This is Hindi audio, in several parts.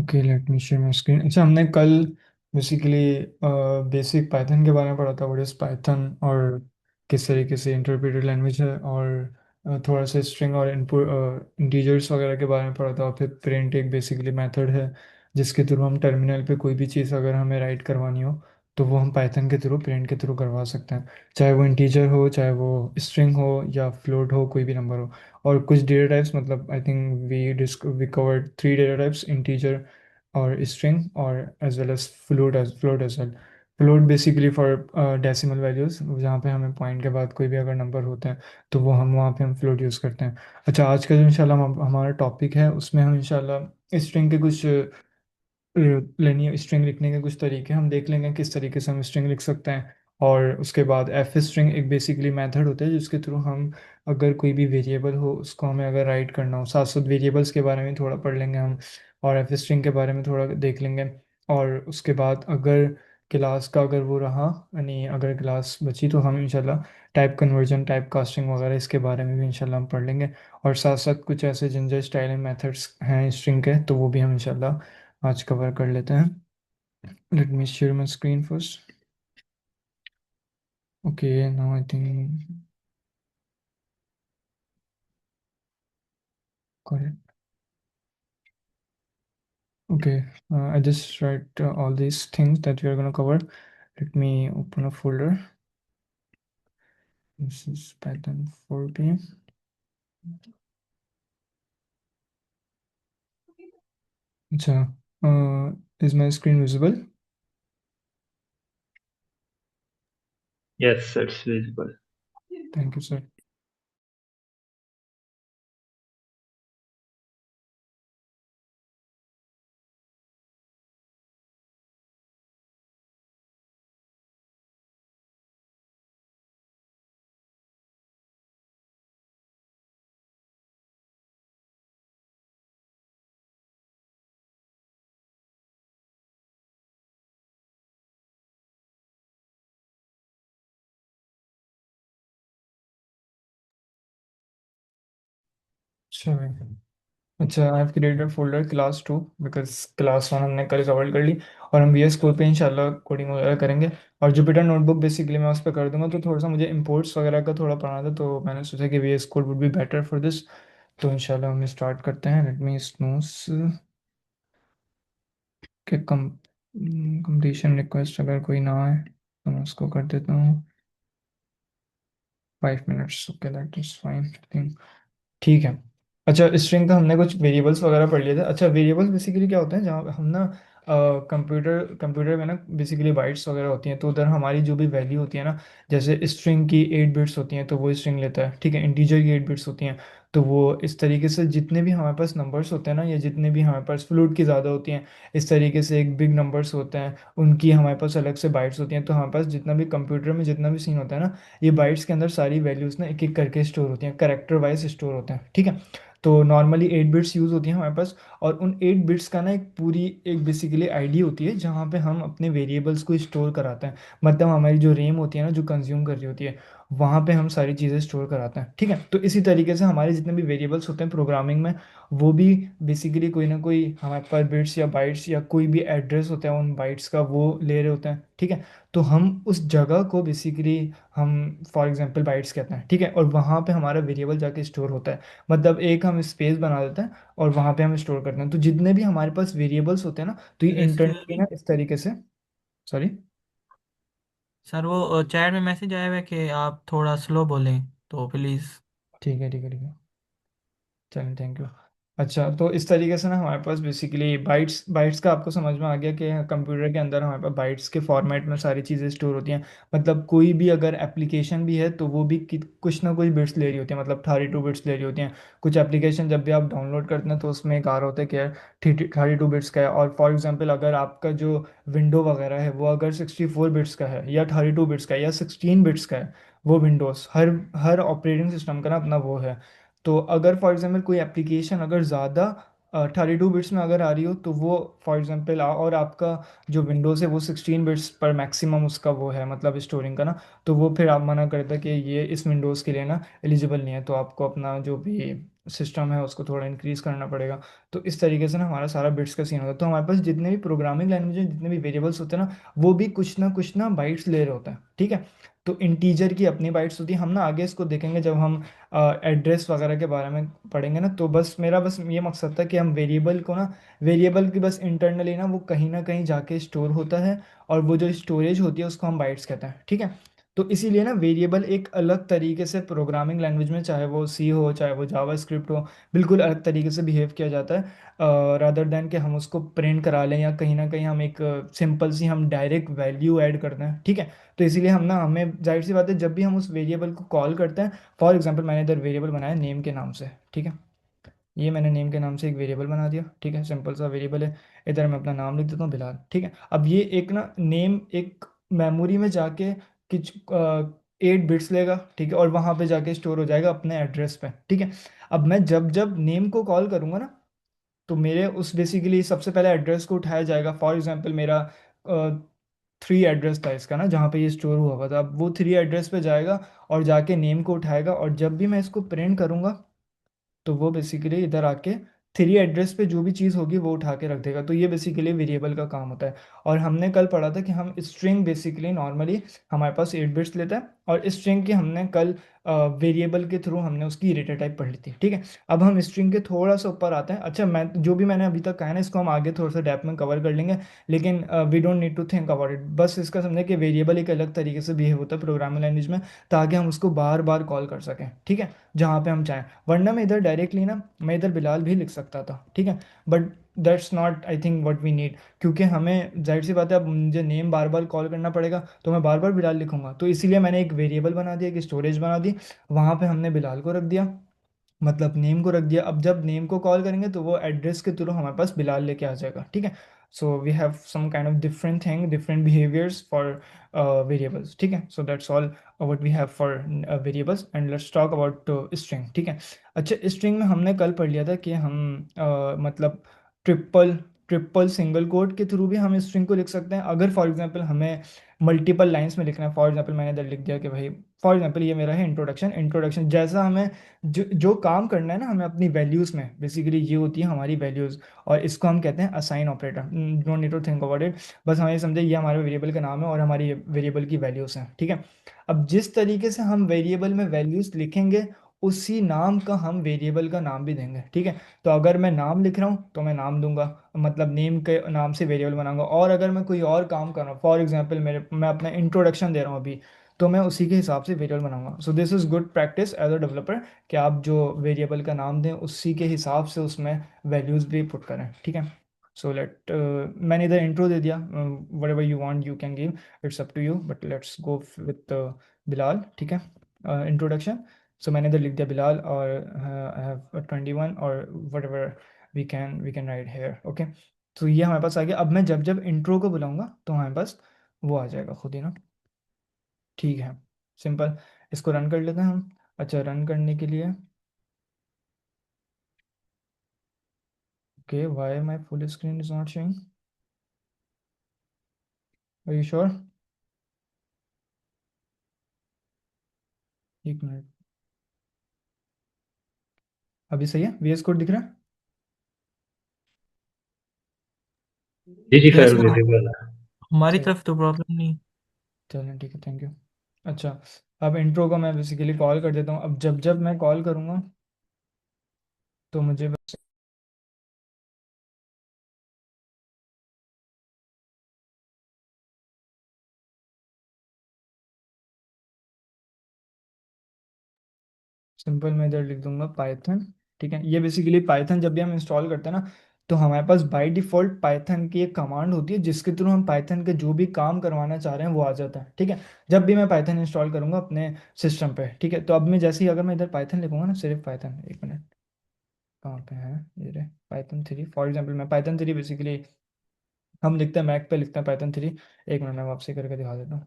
Okay, let me share my screen. अच्छा, हमने कल बेसिकली बेसिक पाइथन के बारे में पढ़ा था, व्हाट इज पाइथन, और किस तरीके से इंटरप्रेटेड लैंग्वेज है, और थोड़ा सा स्ट्रिंग और इनपुट इंटीजर्स वगैरह के बारे में पढ़ा था। और फिर प्रिंट एक बेसिकली मेथड है जिसके थ्रू हम टर्मिनल पे कोई भी चीज़ अगर हमें राइट करवानी हो तो वो हम पाइथन के थ्रू, प्रिंट के थ्रू करवा सकते हैं। चाहे वो इंटीजर हो, चाहे वो स्ट्रिंग हो, या फ्लोट हो, कोई भी नंबर हो। और कुछ डेटा टाइप्स, मतलब I think we covered 3 data types: integer और स्ट्रिंग और as well as float as well. Float basically for decimal values, जहाँ पे हमें पॉइंट के बाद कोई भी अगर नंबर होते हैं तो वो हम वहाँ पे हम फ्लोट यूज़ करते हैं। अच्छा, आज का जो इंशाल्लाह हमारा टॉपिक है उसमें हम इंशाल्लाह स्ट्रिंग के कुछ लेनी स्ट्रिंग लिखने के कुछ तरीके हम देख लेंगे, किस तरीके से हम स्ट्रिंग लिख सकते हैं। और उसके बाद एफ स्ट्रिंग एक बेसिकली मेथड होता है जिसके थ्रू हम अगर कोई भी वेरिएबल हो उसको हमें अगर राइट करना हो, साथ साथ वेरिएबल्स के बारे में थोड़ा पढ़ लेंगे हम, और एफ स्ट्रिंग के बारे में थोड़ा देख लेंगे। और उसके बाद अगर क्लास का अगर वो रहा, यानी अगर क्लास बची, तो हम इंशाल्लाह टाइप कन्वर्जन, टाइप कास्टिंग वगैरह इसके बारे में भी इंशाल्लाह हम पढ़ लेंगे। और साथ साथ कुछ ऐसे जिन स्टाइलिंग मेथड्स हैं स्ट्रिंग के, तो वो भी हम इंशाल्लाह आज कवर कर लेते हैं। Let me share my screen first. Okay, now I think correct. Okay, I just write all these things that we are going to cover. Let me open a folder. This is Python 4p. अच्छा, is my screen visible? Yes, it's visible. Thank you, sir. अच्छा भाई। अच्छा, I have created folder class 2 because class 1 हमने कल कवर कर ली। और हम VS कोड पे इंशाल्लाह कोडिंग वगैरह करेंगे। और जुपिटर नोटबुक बेसिकली मैं उस पर कर दूंगा। तो थोड़ा सा मुझे इंपोर्ट्स वगैरह का थोड़ा पढ़ना था, तो मैंने सोचा कि VS code would be better for this. तो इंशाल्लाह हम स्टार्ट करते हैं। लेट मी स्नूस के कंप्लीशन रिक्वेस्ट अगर कोई ना आए तो मैं उसको कर देता हूँ। 5 minutes, okay, that is fine think. ठीक है। अच्छा, स्ट्रिंग का हमने कुछ वेरिएबल्स वगैरह पढ़ लिए थे। अच्छा, वेरिएबल्स बेसिकली क्या होते हैं, जहाँ हम ना कंप्यूटर में ना बेसिकली बाइट्स वगैरह होती हैं, तो उधर हमारी जो भी वैल्यू होती है ना, जैसे स्ट्रिंग की 8 बिट्स होती हैं तो वो स्ट्रिंग लेता है, ठीक है। इंटीजर की 8 बिट्स होती हैं तो वो इस तरीके से, जितने भी हमारे पास नंबर्स होते हैं ना, या जितने भी हमारे पास फ्लूट की ज़्यादा होती हैं, इस तरीके से एक बिग नंबर्स होते हैं, उनकी हमारे पास अलग से बाइट्स होती हैं। तो हमारे पास जितना भी कंप्यूटर में जितना भी सीन होता है ना, ये बाइट्स के अंदर सारी वैल्यूज़ ना एक एक करके स्टोर होती हैं, करेक्टर वाइज स्टोर होते हैं, ठीक है। तो नॉर्मली 8 बिट्स यूज़ होती हैं हमारे पास। और उन 8 बिट्स का ना एक पूरी एक बेसिकली आईडी होती है जहाँ पे हम अपने वेरिएबल्स को स्टोर कराते हैं। मतलब हमारी जो रैम होती है ना, जो कंज्यूम कर रही होती है, वहाँ पे हम सारी चीज़ें स्टोर कराते हैं, ठीक है। तो इसी तरीके से हमारे जितने भी वेरिएबल्स होते हैं प्रोग्रामिंग में, वो भी बेसिकली कोई ना कोई हमारे पास बिट्स या बाइट्स या कोई भी एड्रेस होता है उन बाइट्स का, वो ले रहे होते हैं, ठीक है। तो हम उस जगह को बेसिकली हम फॉर एग्जांपल बाइट्स कहते हैं, ठीक है। और वहाँ पे हमारा वेरिएबल जाके स्टोर होता है। मतलब एक हम स्पेस बना देते हैं और वहाँ पे हम स्टोर करते हैं। तो जितने भी हमारे पास वेरिएबल्स होते हैं ना, तो ये एक्सक्यूज इंटरनली मी ना इस तरीके से। सॉरी। सर, वो चैट में मैसेज आया हुआ है कि आप थोड़ा स्लो बोलें, तो प्लीज़। ठीक है, ठीक है, ठीक है। चलें, थैंक यू। अच्छा, तो इस तरीके से ना हमारे पास बेसिकली बाइट्स बाइट्स का आपको समझ में आ गया कि कंप्यूटर के अंदर हमारे पास बाइट्स के फॉर्मेट में सारी चीज़ें स्टोर होती हैं। मतलब कोई भी अगर एप्लीकेशन भी है तो वो भी कुछ ना कुछ बिट्स ले रही होती है, मतलब 32 बिट्स ले रही होती हैं। कुछ एप्लीकेशन जब भी आप डाउनलोड करते हैं तो उसमें एक आ रहा होता है कि यार 32 बिट्स का है। और फॉर एग्जाम्पल अगर आपका जो विंडो वगैरह है वो अगर 64 बिट्स का है, या 32 बिट्स का है, या 16 बिट्स का है, वो विंडोज़ हर हर ऑपरेटिंग सिस्टम का ना अपना वो है। तो अगर फॉर एग्जांपल कोई एप्लीकेशन अगर ज़्यादा 32 बिट्स में अगर आ रही हो तो वो फॉर एग्जांपल, और आपका जो विंडोज़ है वो 16 बिट्स पर मैक्सिमम उसका वो है, मतलब स्टोरिंग का ना, तो वो फिर आप मना करते हैं कि ये इस विंडोज़ के लिए ना एलिजिबल नहीं है, तो आपको अपना जो भी सिस्टम है उसको थोड़ा इंक्रीज करना पड़ेगा। तो इस तरीके से ना हमारा सारा बिट्स का सीन होता है। तो हमारे पास जितने भी प्रोग्रामिंग लैंग्वेज में जितने भी वेरिएबल्स होते हैं ना, वो भी कुछ ना बाइट्स ले रहे होते हैं, ठीक है। तो इंटीजर की अपनी बाइट्स होती है। हम ना आगे इसको देखेंगे जब हम एड्रेस वगैरह के बारे में पढ़ेंगे ना। तो बस ये मकसद था कि हम वेरिएबल को ना, वेरिएबल की बस इंटरनली ना वो कहीं ना कहीं जाके स्टोर होता है, और वो जो स्टोरेज होती है उसको हम बाइट्स कहते हैं, ठीक है। तो इसीलिए ना वेरिएबल एक अलग तरीके से प्रोग्रामिंग लैंग्वेज में, चाहे वो सी हो चाहे वो जावा स्क्रिप्ट हो, बिल्कुल अलग तरीके से बिहेव किया जाता है, रादर देन कि हम उसको प्रिंट करा लें या कहीं ना कहीं हम एक सिंपल सी हम डायरेक्ट वैल्यू ऐड करते हैं, ठीक है। तो इसीलिए हम ना, हमें जाहिर सी बात है जब भी हम उस वेरिएबल को कॉल करते हैं, फॉर एग्जांपल मैंने इधर वेरिएबल बनाया नेम के नाम से, ठीक है। ये मैंने नेम के नाम से एक वेरिएबल बना दिया, ठीक है, सिंपल सा वेरिएबल है। इधर मैं अपना नाम लिख देता हूँ बिलाल, ठीक है। अब ये एक ना नेम एक मेमोरी में जाके कुछ 8 बिट्स लेगा, ठीक है, और वहाँ पे जाके स्टोर हो जाएगा अपने एड्रेस पे, ठीक है। अब मैं जब जब नेम को कॉल करूँगा ना, तो मेरे उस बेसिकली सबसे पहले एड्रेस को उठाया जाएगा। फॉर एग्जांपल मेरा 3 एड्रेस था इसका ना, जहाँ पे ये स्टोर हुआ हुआ था। अब वो 3 एड्रेस पे जाएगा और जाके नेम को उठाएगा, और जब भी मैं इसको प्रिंट करूँगा तो वो बेसिकली इधर आके 3 एड्रेस पे जो भी चीज़ होगी वो उठा के रख देगा। तो ये बेसिकली वेरिएबल का काम होता है। और हमने कल पढ़ा था कि हम स्ट्रिंग बेसिकली नॉर्मली हमारे पास 8 बिट्स लेता है, और स्ट्रिंग की हमने कल वेरिएबल के थ्रू हमने उसकी डेटा टाइप पढ़ ली थी, ठीक है। अब हम स्ट्रिंग के थोड़ा सा ऊपर आते हैं। अच्छा, मैं जो भी मैंने अभी तक कहा है ना, इसको हम आगे थोड़ा सा डेप्थ में कवर कर लेंगे, लेकिन we don't need to think about it. बस इसका समझे कि वेरिएबल एक अलग तरीके से बिहेव होता है प्रोग्रामिंग लैंग्वेज में, ताकि हम उसको बार बार कॉल कर सकें, ठीक है, जहाँ पे हम चाहें। वरना मैं इधर डायरेक्टली ना, मैं इधर बिलाल भी लिख सकता था, ठीक है, but that's not I think what we need. क्योंकि हमें जाहिर सी बात है अब मुझे नेम बार बार कॉल करना पड़ेगा, तो मैं बार बार बिलाल लिखूंगा। तो इसीलिए मैंने एक वेरिएबल बना दिया, एक स्टोरेज बना दी, वहाँ पे हमने बिलाल को रख दिया, मतलब नेम को रख दिया। अब जब नेम को कॉल करेंगे तो वो एड्रेस के थ्रू हमारे पास बिलाल लेके आ जाएगा, ठीक है। So we have some kind of different thing, different behaviours for variables, ठीक है। So that's all what we have for variables. And let's talk about string, ठीक है। अच्छा, स्ट्रिंग में हमने कल पढ़ लिया था कि हम मतलब ट्रिपल ट्रिपल सिंगल कोट के थ्रू भी हम स्ट्रिंग को लिख सकते हैं। अगर फॉर एग्जांपल हमें मल्टीपल लाइंस में लिखना है, फॉर एग्जांपल मैंने इधर लिख दिया कि भाई, फॉर एग्जांपल ये मेरा है इंट्रोडक्शन, इंट्रोडक्शन जैसा हमें जो काम करना है ना हमें अपनी वैल्यूज़ में, बेसिकली ये होती है हमारी वैल्यूज़, और इसको हम कहते हैं assign operator. Don't need to think about it, बस हमें समझे ये हमारे वेरिएबल का नाम है और हमारी वेरिएबल की वैल्यूज़ हैं, ठीक है। अब जिस तरीके से हम वेरिएबल में वैल्यूज़ लिखेंगे, उसी नाम का हम वेरिएबल का नाम भी देंगे, ठीक है। तो अगर मैं नाम लिख रहा हूँ तो मैं नाम दूंगा, मतलब नेम के नाम से वेरिएबल बनाऊंगा। और अगर मैं कोई और काम कर रहा हूँ, फॉर एग्जांपल मैं अपना इंट्रोडक्शन दे रहा हूँ अभी, तो मैं उसी के हिसाब से वेरिएबल बनाऊंगा। So this is good practice as a developer, कि आप जो वेरिएबल का नाम दें उसी के हिसाब से उसमें वैल्यूज़ भी पुट करें, ठीक है। सो मैंने इधर इंट्रो दे दिया, whatever you want you can give, it's up to you, but let's go with Bilal, ठीक है। इंट्रोडक्शन, सो मैंने इधर लिख दिया बिलाल, और आई हैव 21, और whatever we can write here, okay. तो ये हमारे पास आ गया। अब मैं जब जब इंट्रो को बुलाऊंगा तो हमारे पास वो आ जाएगा खुद ही ना, ठीक है, सिंपल। इसको रन कर लेते हैं हम। अच्छा, रन करने के लिए, okay, why my full screen is not showing, are you sure? एक मिनट, अभी सही है, वीएस कोड दिख रहा है? जी जी सर, यस हाँ, विजिबल है। हमारी चल, तरफ तो प्रॉब्लम नहीं। चलें, ठीक है, थैंक यू। अच्छा, अब इंट्रो को मैं बेसिकली कॉल कर देता हूँ। अब जब जब मैं कॉल करूँगा तो मुझे बस सिंपल मैं इधर लिख दूंगा पाइथन, ठीक है। ये बेसिकली पाइथन जब भी हम इंस्टॉल करते हैं ना, तो हमारे पास बाय डिफ़ॉल्ट पाइथन की एक कमांड होती है जिसके थ्रू हम पाइथन के जो भी काम करवाना चाह रहे हैं वो आ जाता है, ठीक है। जब भी मैं पाइथन इंस्टॉल करूंगा अपने सिस्टम पे, ठीक है। तो अब मैं जैसे ही अगर मैं इधर पाइथन लिखूंगा ना, सिर्फ पाइथन, एक मिनट, कहाँ पे है ये रे, पाइथन 3, फॉर एग्जाम्पल मैं पाइथन 3 बेसिकली, हम लिखते हैं मैक पे लिखते हैं पाइथन 3। एक मिनट मैं वापसी करके दिखा देता हूँ।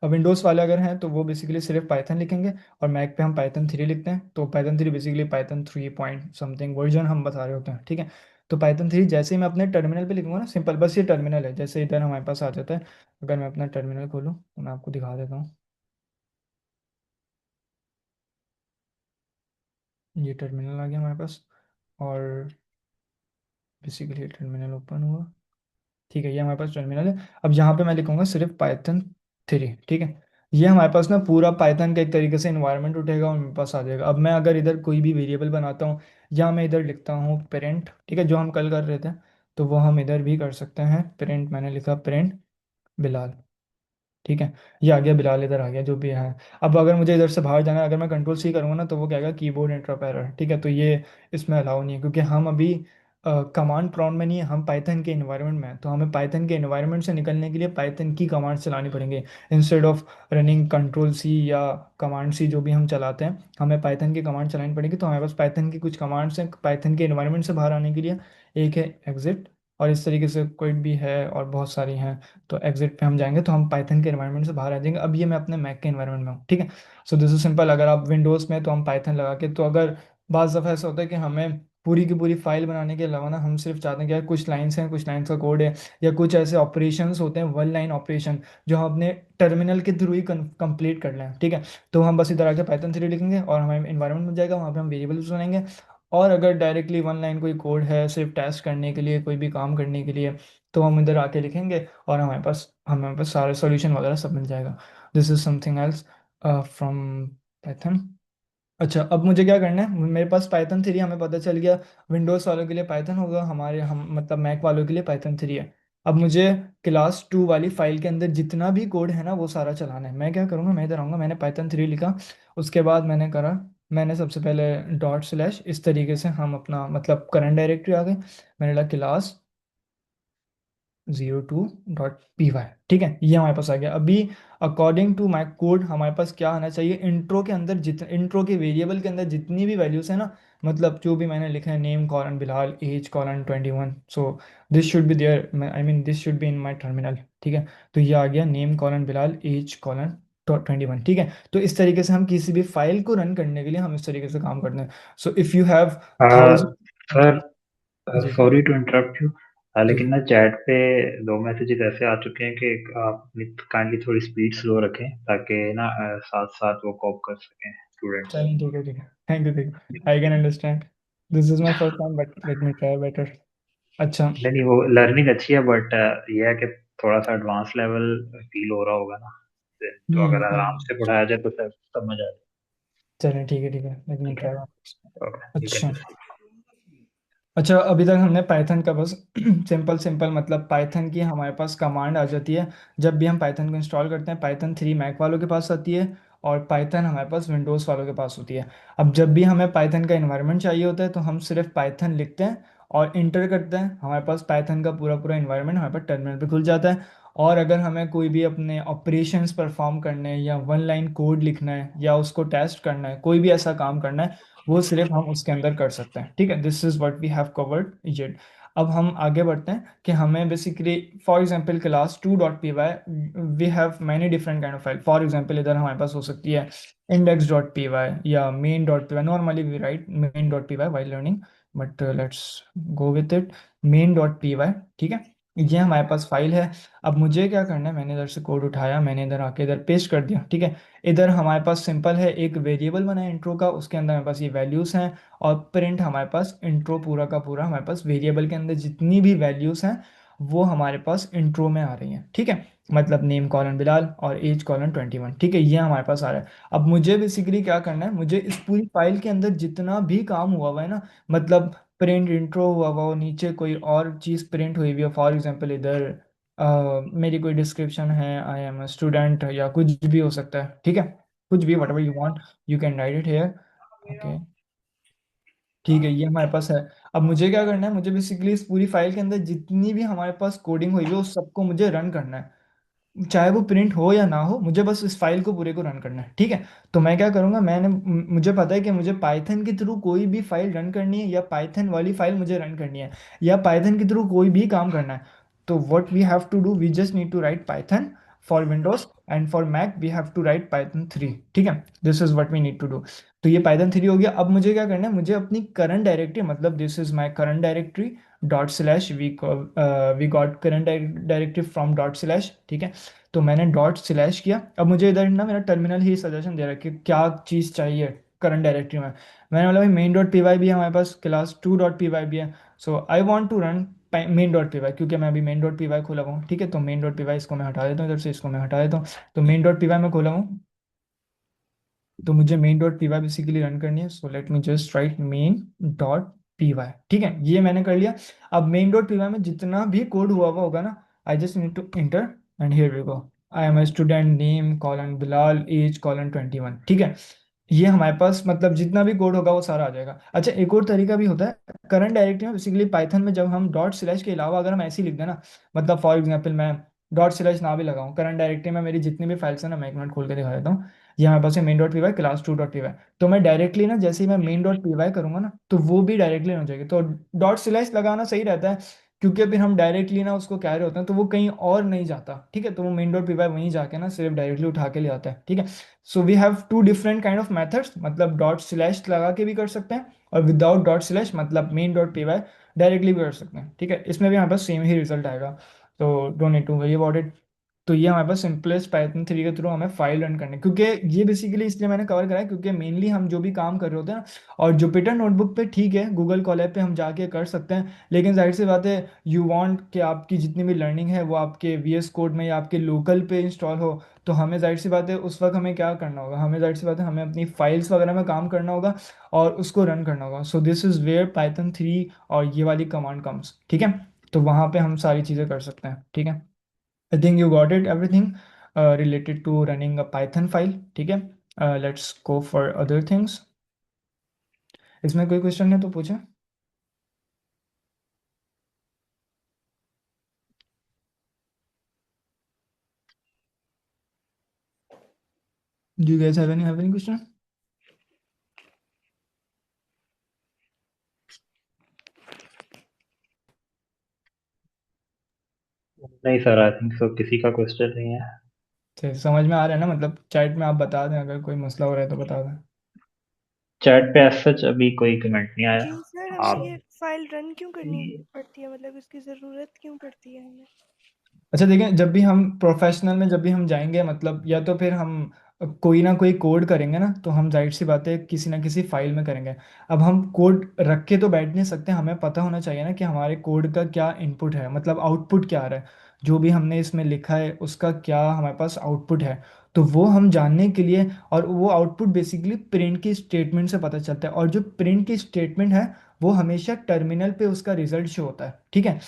और विंडोज़ वाले अगर हैं तो वो बेसिकली सिर्फ पाइथन लिखेंगे, और मैक पे हम पाइथन 3 लिखते हैं। तो Python 3 basically Python 3 point something version हम बता रहे होते हैं, ठीक है। तो पाइथन 3 जैसे ही मैं अपने टर्मिनल पे लिखूंगा ना, सिंपल, बस ये टर्मिनल है, जैसे इधर हमारे पास आ जाता है। अगर मैं अपना टर्मिनल खोलूँ तो मैं आपको दिखा देता हूँ। ये टर्मिनल आ गया हमारे पास, और बेसिकली टर्मिनल ओपन हुआ। ठीक है, ये हमारे पास टर्मिनल है। अब यहाँ पे मैं लिखूंगा सिर्फ पाइथन 3। ठीक है, ये हमारे पास ना पूरा पाइथन का एक तरीके से इन्वायरमेंट उठेगा और मेरे पास आ जाएगा। अब मैं अगर इधर कोई भी वेरिएबल बनाता हूँ, या मैं इधर लिखता हूँ पेरेंट, ठीक है, जो हम कल कर रहे थे, तो वो हम इधर भी कर सकते हैं। पेरेंट मैंने लिखा पेरेंट बिलाल। ठीक है, ये आ गया बिलाल, इधर आ गया जो भी है। अब अगर मुझे इधर से बाहर जाना है, अगर मैं कंट्रोल सी करूँगा ना, तो वो कहेगा कीबोर्ड इंटरप्ट एरर। ठीक है, तो ये इसमें अलाउ नहीं है, क्योंकि हम अभी कमांड प्रॉम्प्ट में नहीं है, हम पाइथन के इन्वायरमेंट में हैं। तो हमें पाइथन के इन्वायरमेंट से निकलने के लिए पाइथन की कमांड चलानी पड़ेंगे, instead of running control C या कमांड सी जो भी हम चलाते हैं, हमें पाइथन की कमांड चलानी पड़ेगी। तो हमारे पास पाइथन की कुछ कमांड्स हैं पाइथन के इन्वायरमेंट से बाहर आने के लिए। एक है एग्जिट, और इस तरीके से कोई भी है, और बहुत सारी हैं। तो एग्जिट पे हम जाएंगे तो हम पाइथन के एनवायरनमेंट से बाहर आ जाएंगे। अब ये मैं अपने मैक के एनवायरनमेंट में हूँ। ठीक है, सो दिस इज सिंपल। अगर आप विंडोज़ में, तो हम पाइथन लगा के, तो अगर बाज़ दफ़ा ऐसा होता है कि हमें पूरी की पूरी फाइल बनाने के अलावा ना, हम सिर्फ चाहते हैं कि यार कुछ लाइन्स हैं, कुछ लाइन्स का कोड है, या कुछ ऐसे ऑपरेशंस होते हैं, वन लाइन ऑपरेशन, जो हम अपने टर्मिनल के थ्रू ही कंप्लीट कर लें। ठीक है, तो हम बस इधर आके पाइथन 3 लिखेंगे और हमारे इन्वायरमेंट में जाएगा, वहाँ पे हम वेरिएबल्स बनाएंगे। और अगर डायरेक्टली वन लाइन कोई कोड है सिर्फ टेस्ट करने के लिए, कोई भी काम करने के लिए, तो हम इधर आके लिखेंगे और हमारे पास सारे सॉल्यूशन वगैरह सब मिल जाएगा। This is something else from Python. अच्छा, अब मुझे क्या करना है, मेरे पास पाइथन 3 हमें पता चल गया। विंडोज़ वालों के लिए पाइथन होगा, हमारे हम मतलब मैक वालों के लिए पाइथन 3 है। अब मुझे क्लास 2 वाली फाइल के अंदर जितना भी कोड है ना, वो सारा चलाना है। मैं क्या करूँगा, मैं इधर आऊँगा, मैंने पाइथन 3 लिखा, उसके बाद मैंने सबसे पहले डॉट स्लैश, इस तरीके से हम अपना मतलब करंट डायरेक्टरी आ गई, मैंने लिखा class02.py। ठीक है, ये हमारे पास आ गया। अभी अकॉर्डिंग टू माई कोड हमारे पास क्या आना चाहिए, इंट्रो के अंदर जितने, इंट्रो के वेरिएबल के अंदर जितनी भी वैल्यूज है ना, मतलब जो भी मैंने लिखा है, name colon Bilal, age colon 21, so this should be there, I mean this should be in my terminal. ठीक है, तो ये आ गया name colon Bilal, age colon 21। ठीक है, तो इस तरीके से हम किसी भी फाइल को रन करने के लिए हम इस तरीके से काम करते हैं। So if you have sir, 1000। जी सॉरी टू इंटरप्ट यू, जी। लेकिन ना चैट पे दो मैसेजेस ऐसे आ चुके हैं कि आप काइंडली थोड़ी स्पीड स्लो रखें, ताकि ना साथ साथ वो कॉप कर सकें स्टूडेंट्स। चलिए ठीक है, ठीक है, thank you, I can understand. This is my first time, but let me try better. अच्छा। नहीं नहीं, वो लर्निंग अच्छी है, बट ये है कि थोड़ा सा एडवांस लेवल फील हो रहा होगा ना, तो अगर आराम हम्म। से पढ़ाया जाए तो समझ आ जाए। चलिए ठीक है, ठीक है, लेट मी ठीक है, ट्राई। ओके, यू कैन अच्छा। प्रोसीड। अच्छा, अभी तक हमने पाइथन का बस सिंपल सिंपल मतलब पाइथन की हमारे पास कमांड आ जाती है जब भी हम पाइथन को इंस्टॉल करते हैं। पाइथन 3 मैक वालों के पास आती है, और पाइथन हमारे पास विंडोज़ वालों के पास होती है। अब जब भी हमें पाइथन का इन्वायरमेंट चाहिए होता है, तो हम सिर्फ पाइथन लिखते हैं और इंटर करते हैं, हमारे पास पाइथन का पूरा पूरा इन्वायरमेंट हमारे पास टर्मिनल पे खुल जाता है। और अगर हमें कोई भी अपने ऑपरेशंस परफॉर्म करने हैं, या वन लाइन कोड लिखना है, या उसको टेस्ट करना है, कोई भी ऐसा काम करना है, वो सिर्फ हम उसके अंदर कर सकते हैं। ठीक है, this is what we have covered yet. अब हम आगे बढ़ते हैं कि हमें basically, for example class2.py, we have many different kind of file. For example इधर हमारे पास हो सकती है index.py या main.py। Normally we write main.py while learning, but let's go with it, main.py। ठीक है, ये हमारे पास फाइल है। अब मुझे क्या करना है, मैंने इधर से कोड उठाया, मैंने इधर आके इधर पेस्ट कर दिया। ठीक है, इधर हमारे पास सिंपल है, एक वेरिएबल बना है इंट्रो का, उसके अंदर हमारे पास ये वैल्यूज़ हैं, और प्रिंट हमारे पास इंट्रो पूरा का पूरा, हमारे पास वेरिएबल के अंदर जितनी भी वैल्यूज़ हैं वो हमारे पास इंट्रो में आ रही हैं। ठीक है, मतलब नेम कॉलन बिलाल और एज कॉलन 21। ठीक है, ये हमारे पास आ रहा है। अब मुझे बेसिकली क्या करना है, मुझे इस पूरी फाइल के अंदर जितना भी काम हुआ है ना, मतलब प्रिंट इंट्रो हुआ हुआ हो, नीचे कोई और चीज़ प्रिंट हुई हुई है, फॉर एग्जांपल इधर मेरी कोई डिस्क्रिप्शन है, आई एम अ स्टूडेंट, या कुछ भी हो सकता है। ठीक है, कुछ भी, what ever you want, you can write it here. Okay, ठीक है, ये हमारे पास है। अब मुझे क्या करना है, मुझे बेसिकली इस पूरी फाइल के अंदर जितनी भी हमारे पास कोडिंग हुई है, उस सबको मुझे रन करना है, चाहे वो प्रिंट हो या ना हो, मुझे बस इस फाइल को पूरे को रन करना है। ठीक है, तो मैं क्या करूँगा, मुझे पता है कि मुझे पाइथन के थ्रू कोई भी फाइल रन करनी है, या पाइथन वाली फाइल मुझे रन करनी है, या पाइथन के थ्रू कोई भी काम करना है, तो what we have to do, we just need to write Python for Windows, and for Mac we have to write Python 3। ठीक है, this is what we need to do. तो ये पाइथन 3 हो गया। अब मुझे क्या करना है, मुझे अपनी करंट डायरेक्टरी, मतलब this is my current directory, dot slash we got current directory from dot slash. ठीक है, तो मैंने डॉट स्लैश किया। अब मुझे इधर ना मेरा टर्मिनल ही सजेशन दे रहा है कि क्या चीज़ चाहिए। करंट डायरेक्टरी में। मैंने बोला भाई मेन डॉट पी वाई भी है हमारे पास, class two dot P Y भी है। So I want to run main dot P Y, क्योंकि मैं अभी मेन डॉट पी वाई खोला हूँ। ठीक है, तो मेन डॉट पी वाई इसको मैं हटा देता हूँ इधर से, इसको मैं हटा देता हूँ। तो मेन डॉट पी वाई मैं खोला हूँ, तो मुझे main dot P Y basically run करनी है। So let me just write main dot P Y. ठीक है, ये मैंने कर लिया। अब मेन डॉट पी वाई में जितना भी कोड हुआ हुआ होगा ना, I just need to enter and here we go. I am a student, name colon Bilal, age colon 21। ठीक है, ये हमारे पास मतलब जितना भी कोड होगा वो सारा आ जाएगा। अच्छा, एक और तरीका भी होता है करंट डायरेक्टरी में। बेसिकली पाइथन में जब हम डॉट स्लैश के अलावा अगर हम ऐसे ही लिख दें ना, मतलब फॉर एग्जाम्पल मैं डॉट स्लैश ना भी लगाऊं, करंट डायरेक्टरी में मेरी जितनी भी फाइल्स है ना, मैं एक मिनट खोल के दिखा देता हूँ। ये हमारे पास है main dot P Y class two dot P Y. तो मैं डायरेक्टली ना, जैसे ही मैं मेन डॉट पी वाई करूंगा ना, तो वो भी डायरेक्टली हो जाएगी। तो डॉट स्लैश लगाना सही रहता है, क्योंकि फिर हम डायरेक्टली ना उसको कह रहे होते हैं तो वो कहीं और नहीं जाता। ठीक है, तो वो मेन डॉट पी वाई वहीं जाके ना सिर्फ डायरेक्टली उठा के ले आता है। ठीक है, so we have two different kind of methods, मतलब डॉट स्लैश लगा के भी कर सकते हैं, और विदाउट डॉट स्लैश मतलब main dot P Y directly भी कर सकते हैं। ठीक है, इसमें भी हमारे पास सेम ही रिजल्ट आएगा, तो don't need to worry about it. तो ये हमारे पास सिंपलेस्ट पाइथन 3 के थ्रू हमें फाइल रन करने, क्योंकि ये बेसिकली इसलिए मैंने कवर करा है क्योंकि मेनली हम जो भी काम कर रहे होते हैं ना, और जुपिटर नोटबुक पे ठीक है, गूगल कोलैब पे हम जाके कर सकते हैं, लेकिन जाहिर सी बात है यू वांट कि आपकी जितनी भी लर्निंग है वो आपके वी एस कोड में या आपके लोकल पे इंस्टॉल हो। तो हमें जाहिर सी बात है उस वक्त हमें क्या करना होगा, हमें जाहिर सी बात है हमें अपनी फाइल्स वगैरह में काम करना होगा और उसको रन करना होगा। So this is where Python 3 और ये वाली कमांड कम्स। ठीक है, तो वहाँ पे हम सारी चीज़ें कर सकते हैं। ठीक है, I think you got it everything related to running a Python file. ठीक है, let's go for other things. इसमें कोई क्वेश्चन है तो पूछें। Do you guys have any question? नहीं सर, आई थिंक सो किसी का क्वेश्चन नहीं है। समझ में आ रहा है ना, मतलब चैट में आप बता दें अगर कोई मसला हो रहा है तो बता दें। चैट पे एज सच अभी कोई कमेंट नहीं आया। जी सर, हमें आप ये फाइल रन क्यों करनी पड़ती है, मतलब इसकी ज़रूरत क्यों पड़ती है हमें? अच्छा देखिए, जब भी हम प्रोफेशनल में जब भी हम जाएंगे, मतलब या तो फिर हम कोई ना कोई कोड करेंगे ना, तो हम जाहिर सी बात है किसी ना किसी फाइल में करेंगे। अब हम कोड रख के तो बैठ नहीं सकते, हमें पता होना चाहिए ना कि हमारे कोड का क्या इनपुट है, मतलब आउटपुट क्या आ रहा है, जो भी हमने इसमें लिखा है उसका क्या हमारे पास आउटपुट है। तो वो हम जानने के लिए, और वो आउटपुट बेसिकली प्रिंट की स्टेटमेंट से पता चलता है, और जो प्रिंट की स्टेटमेंट है वो हमेशा टर्मिनल पे उसका रिजल्ट शो होता है। ठीक है,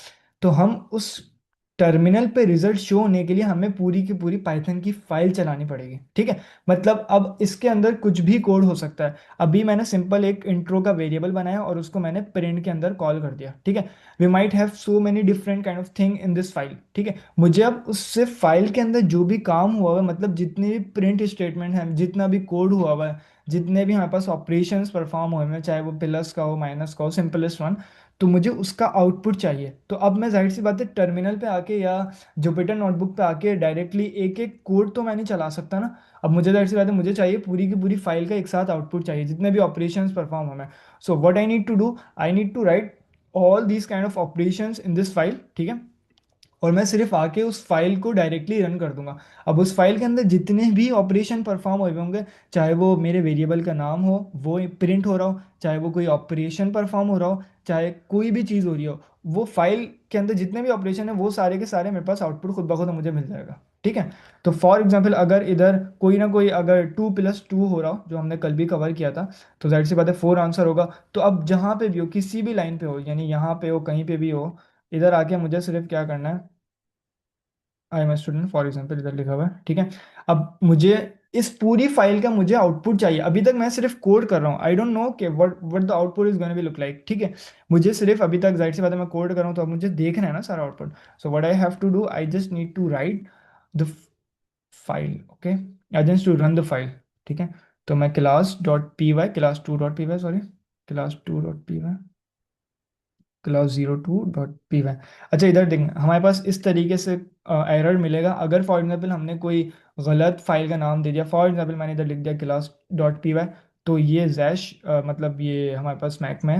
तो हम उस टर्मिनल पे रिजल्ट शो होने के लिए हमें पूरी की पूरी पाइथन की फाइल चलानी पड़ेगी। ठीक है, मतलब अब इसके अंदर कुछ भी कोड हो सकता है। अभी मैंने सिंपल एक इंट्रो का वेरिएबल बनाया और उसको मैंने प्रिंट के अंदर कॉल कर दिया। ठीक है, we might have so many different kind of thing in this file. ठीक है, मुझे अब उससे फाइल के अंदर जो भी काम हुआ हुआ है, मतलब जितने भी प्रिंट स्टेटमेंट है, जितना भी कोड हुआ हुआ है, जितने भी हमारे पास ऑपरेशंस परफॉर्म हुए हैं, चाहे वो प्लस का हो माइनस का हो सिंपलेस्ट वन, तो मुझे उसका आउटपुट चाहिए। तो अब मैं जाहिर सी बात है टर्मिनल पे आके या जुपिटर नोटबुक पे आके डायरेक्टली एक एक कोड तो मैं नहीं चला सकता ना। अब मुझे जाहिर सी बात है मुझे चाहिए पूरी की पूरी फाइल का एक साथ आउटपुट चाहिए, जितने भी ऑपरेशंस परफॉर्म हो मैं। So what I need to do, I need to write all these kind of operations in this file. ठीक है, और मैं सिर्फ आके उस फाइल को डायरेक्टली रन कर दूंगा। अब उस फाइल के अंदर जितने भी ऑपरेशन परफॉर्म हुए होंगे, चाहे वो मेरे वेरिएबल का नाम हो वो प्रिंट हो रहा हो, चाहे वो कोई ऑपरेशन परफॉर्म हो रहा हो, चाहे कोई भी चीज़ हो रही हो, वो फाइल के अंदर जितने भी ऑपरेशन है वो सारे के सारे मेरे पास आउटपुट खुद ब खुद मुझे मिल जाएगा। ठीक है, तो फॉर एग्जाम्पल अगर इधर कोई ना कोई अगर 2+2 हो रहा हो, जो हमने कल भी कवर किया था, तो जाहिर सी बात है 4 आंसर होगा। तो अब जहाँ पे भी हो, किसी भी लाइन पे हो, यानी यहाँ पे हो कहीं पे भी हो, इधर आके मुझे सिर्फ क्या करना है, I am student for example इधर लिखा हुआ है। ठीक है, अब मुझे इस पूरी फाइल का मुझे आउटपुट चाहिए। अभी तक मैं सिर्फ कोड कर रहा हूँ, आई डोंट नो कि what the output is gonna be look like. ठीक है, मुझे सिर्फ अभी तक जाहिर सी बात है मैं कोड कर रहा हूँ, तो अब मुझे देखना है ना सारा output. So what I have to do, I just need to write the file. Okay, I just to run the file. ठीक है, तो मैं class dot P Y, class two dot P Y, sorry, class two dot P Y, class 02.py। अच्छा, इधर देखें हमारे पास इस तरीके से एरर मिलेगा अगर फॉर एग्जांपल हमने कोई गलत फाइल का नाम दे दिया। फॉर एग्जांपल मैंने इधर लिख दिया क्लास डॉट पी वाई, तो ये जैश मतलब ये हमारे पास मैक में